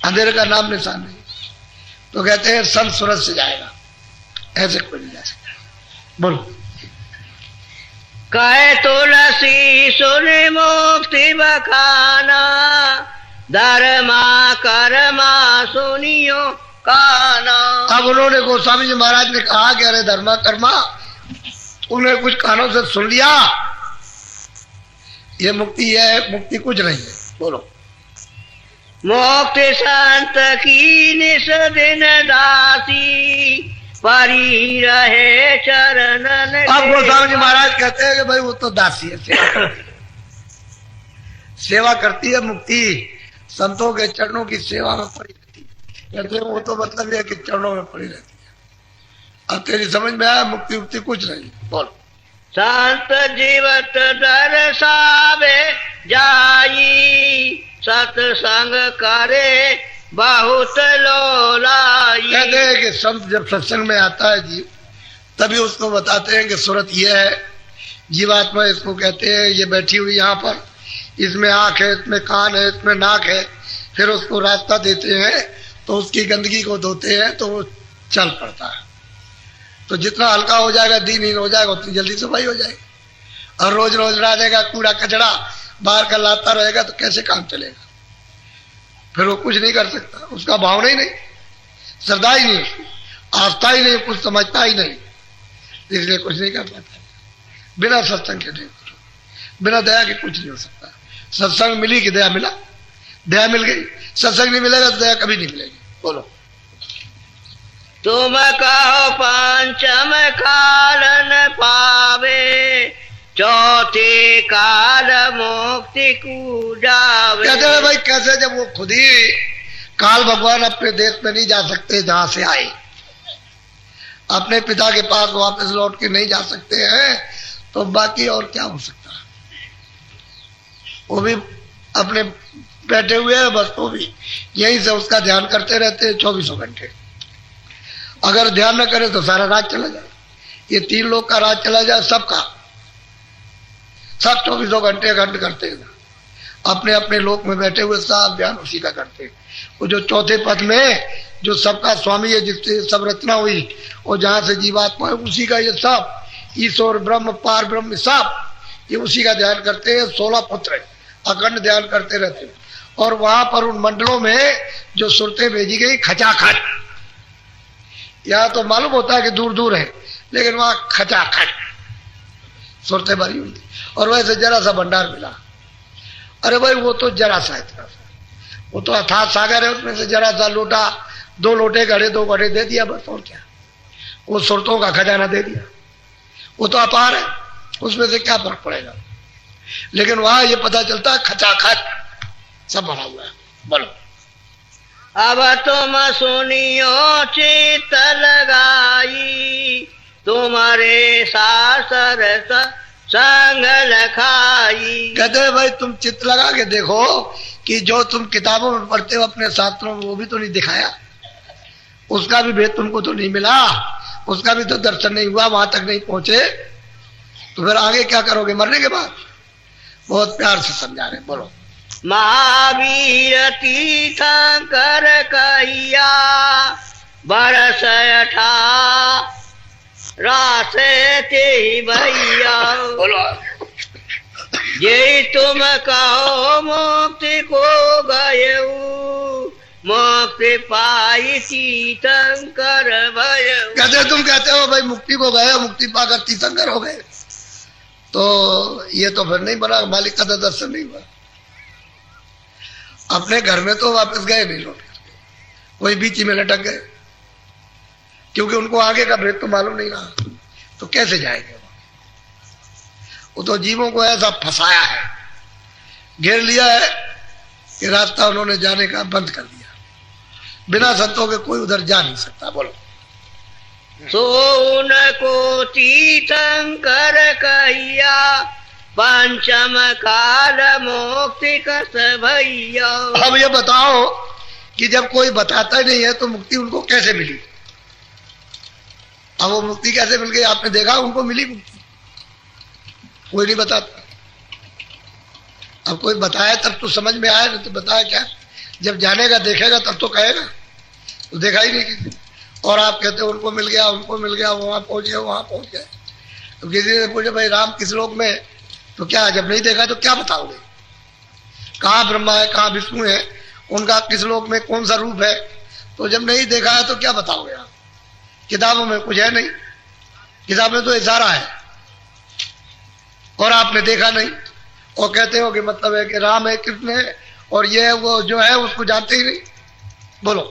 S1: अंधेरे का नाम निशान नहीं। तो कहते हैं संत सूरज से जाएगा, ऐसे कोई नहीं जा सकता। बोलो।
S2: कहे तुलसी सुन मुक्ति बखाना, धर्मा कर्मा सुनियो काना।
S1: अब उन्होंने गोस्वामी जी महाराज ने कहा कि अरे धर्मा कर्मा, उन्हें कुछ कानों से सुन लिया, ये मुक्ति है, मुक्ति कुछ नहीं है। बोलो।
S2: मुक्ति संत की निस दिन दासी, परी रहे चरणन।
S1: अब गोस्वामी जी महाराज कहते हैं कि भाई वो तो दासी है, सेवा करती है। मुक्ति संतों के चरणों की सेवा में पड़ी रहती है। कहते हैं वो तो मतलब है कि चरणों में पड़ी रहती है। अब तेरी समझ में आया, मुक्ति मुक्ति कुछ नहीं। बोल।
S2: संत जीवत दर्शावे जाई, सत्संग करे बहुत लोलाई।
S1: कहते हैं कि संत जब सत्संग में आता है जीव, तभी उसको बताते हैं कि सूरत ये है, जीवात्मा इसको कहते हैं, ये बैठी हुई यहाँ पर, इसमें आंख है, इसमें कान है, इसमें नाक है। फिर उसको रास्ता देते हैं, तो उसकी गंदगी को धोते हैं, तो वो चल पड़ता है। तो जितना हल्का हो जाएगा, दीनहीन हो जाएगा, उतनी जल्दी सफाई हो जाएगी। और रोज रोज डालेगा कूड़ा कचरा, बाहर का लाता रहेगा, तो कैसे काम चलेगा? फिर वो कुछ नहीं कर सकता, उसका भावना ही नहीं, श्रद्धा ही नहीं, आस्था ही नहीं, कुछ समझता ही नहीं, इसलिए कुछ नहीं कर पाता। बिना सत्संग के नहीं, बिना दया के कुछ नहीं हो सकता। सत्संग मिली कि दया मिला, दया मिल गई। सत्संग नहीं मिलेगा तो दया कभी नहीं मिलेगी। बोलो।
S2: तुम कहो पंचम कालन पावे, चौथे काल मुक्ति को जावे।
S1: कहते हैं भाई कैसे, जब वो खुद ही काल भगवान अपने देश में नहीं जा सकते जहां से आए, अपने पिता के पास वापस लौट के नहीं जा सकते हैं, तो बाकी और क्या हो सकता है? वो भी अपने बैठे हुए हैं, बस वो भी यहीं से उसका ध्यान करते रहते हैं 24 घंटे। अगर ध्यान न करे तो सारा राज चला जाए, ये 3 लोग का राज चला जाए, सबका, सब 24 घंटे खंड करते हैं, अपने अपने लोक में बैठे हुए सब ध्यान उसी का करते हैं। वो जो चौथे पद में जो सबका स्वामी है, जिससे सब रचना हुई, और जहां से जीवात्मा है, उसी का ये सब ईश्वर ब्रह्म पार ब्रह्म सब ये उसी का ध्यान करते हैं। 16 पुत्र अखंड ध्यान करते रहते हैं। और वहां पर उन मंडलों में जो सुरतें भेजी गई खचाखच, यहाँ तो मालूम होता है कि दूर दूर है, लेकिन वहां खचाखच सुरतें भरी हुई थी। और वैसे जरा सा भंडार मिला। अरे भाई वो तो जरा सा, इतना सा, वो तो अथाह सागर है, उसमें से जरा सा लोटा, 2 लोटे घड़े 2 घड़े दे दिया बस, और क्या। वो सुरतों का खजाना दे दिया, वो तो अपार है, उसमें से क्या फर्क पड़ेगा। लेकिन वहां ये पता चलता खचाखच सब भरा हुआ है। बोलो।
S2: अब तुम सुनियो चित लगाई, तुम्हारे शास्त्र संग लखाई।
S1: कहते हैं भाई तुम चित्त लगा के देखो कि जो तुम किताबों में पढ़ते हो अपने शास्त्रों में, वो भी तो नहीं दिखाया, उसका भी भेद तुमको तो नहीं मिला, उसका भी तो दर्शन नहीं हुआ, वहां तक नहीं पहुंचे, तो फिर आगे क्या करोगे मरने के बाद? बहुत प्यार से समझा रहे। बोलो।
S2: महावीर तीर्थंकर कहिया, बरस 18 रासे ते भैया।
S1: बोलो।
S2: ये तुम कहो मुक्ति को गए, मुक्ति पाई तीर्थंकर भय।
S1: कहते तुम कहते हो भाई मुक्ति को गए, मुक्ति पाकर तीर्थंकर हो गए, तो ये तो फिर नहीं बना, मालिक का तो दर्शन नहीं हुआ। अपने घर में तो वापस गए नहीं लौट करके, वही बीच में लटक गए, क्योंकि उनको आगे का भेद तो मालूम नहीं रहा, तो कैसे जाएंगे वो तो जीवों को ऐसा फंसाया है, घेर लिया है कि रास्ता उन्होंने जाने का बंद कर दिया। बिना संतों के कोई उधर जा नहीं सकता। बोलो।
S2: सोन को तीर्थंकर कहिया पंचम काल मुक्ति कस भैया।
S1: अब ये बताओ कि जब कोई बताता ही नहीं है तो मुक्ति उनको कैसे मिली? अब वो मुक्ति कैसे मिल गई? आपने देखा उनको मिली मुक्ति? कोई नहीं बताता। अब कोई बताया तब तो समझ में आया, नहीं तो बताया क्या? जब जानेगा देखेगा तब तो कहेगा, तो देखा ही नहीं किसी। और आप कहते हो उनको मिल गया, उनको मिल गया, वहां पहुंच गया, वहां पहुंच गया। तो किसी ने पूछा भाई राम किस लोक में? तो क्या जब नहीं देखा तो क्या बताओगे? कहाँ ब्रह्मा है, कहाँ विष्णु है, उनका किस लोक में कौन सा रूप है? तो जब नहीं देखा है तो क्या बताओगे आप? किताबों में कुछ है नहीं, किताब में तो इशारा है और आपने देखा नहीं, और कहते हो कि मतलब है कि राम है, कृष्ण है, और ये वो जो है उसको जानते ही नहीं। बोलो।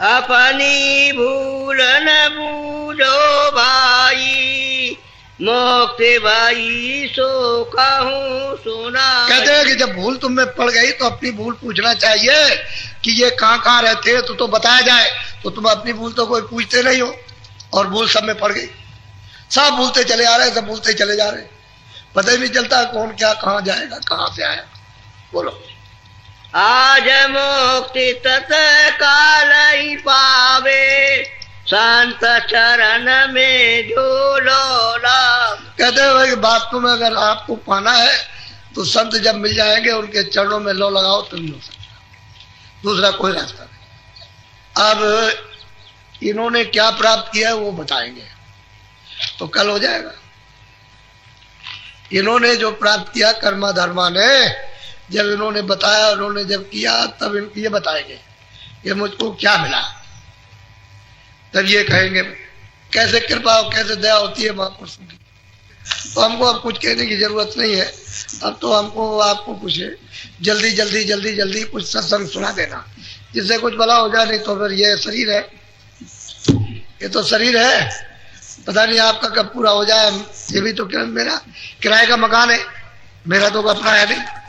S2: अपनी भूल न बूझो भाई, मुक्ति भाई सो कहूँ सुना।
S1: कहते हैं कि जब भूल तुम में पड़ गई तो अपनी भूल पूछना चाहिए कि ये कहाँ रहते हैं, तो बताया जाए। तो तुम अपनी भूल तो कोई पूछते नहीं हो, और भूल सब में पड़ गई। सब भूलते चले आ रहे, सब भूलते चले जा रहे, पता ही नहीं चलता कौन क्या कहाँ जाएगा, कहाँ से आया। बोलो।
S2: आज मुक्ति तत्काल ही पावे, संत चरण में झूलो लाभ।
S1: कहते हैं कि वास्तव में अगर आपको पाना है तो संत जब मिल जाएंगे उनके चरणों में लो लगाओ तो नहीं हो सकता, दूसरा कोई रास्ता नहीं। अब इन्होंने क्या प्राप्त किया है वो बताएंगे तो कल हो जाएगा। इन्होंने जो प्राप्त किया कर्मा धर्मा ने, जब इन्होंने बताया, उन्होंने जब किया, तब ये बताएंगे कि मुझको क्या मिला, तब ये कहेंगे कैसे कृपा हो, कैसे दया होती है महापुरुषों की। तो हमको अब कुछ कहने की जरूरत नहीं है। अब तो हमको आपको कुछ जल्दी जल्दी जल्दी जल्दी कुछ सत्संग सुना देना जिससे कुछ भला हो जाए। नहीं तो फिर ये शरीर है, ये तो शरीर है, पता नहीं आपका कब पूरा हो जाए। ये भी तो मेरा किराए का मकान है, मेरा तो अपना है नहीं।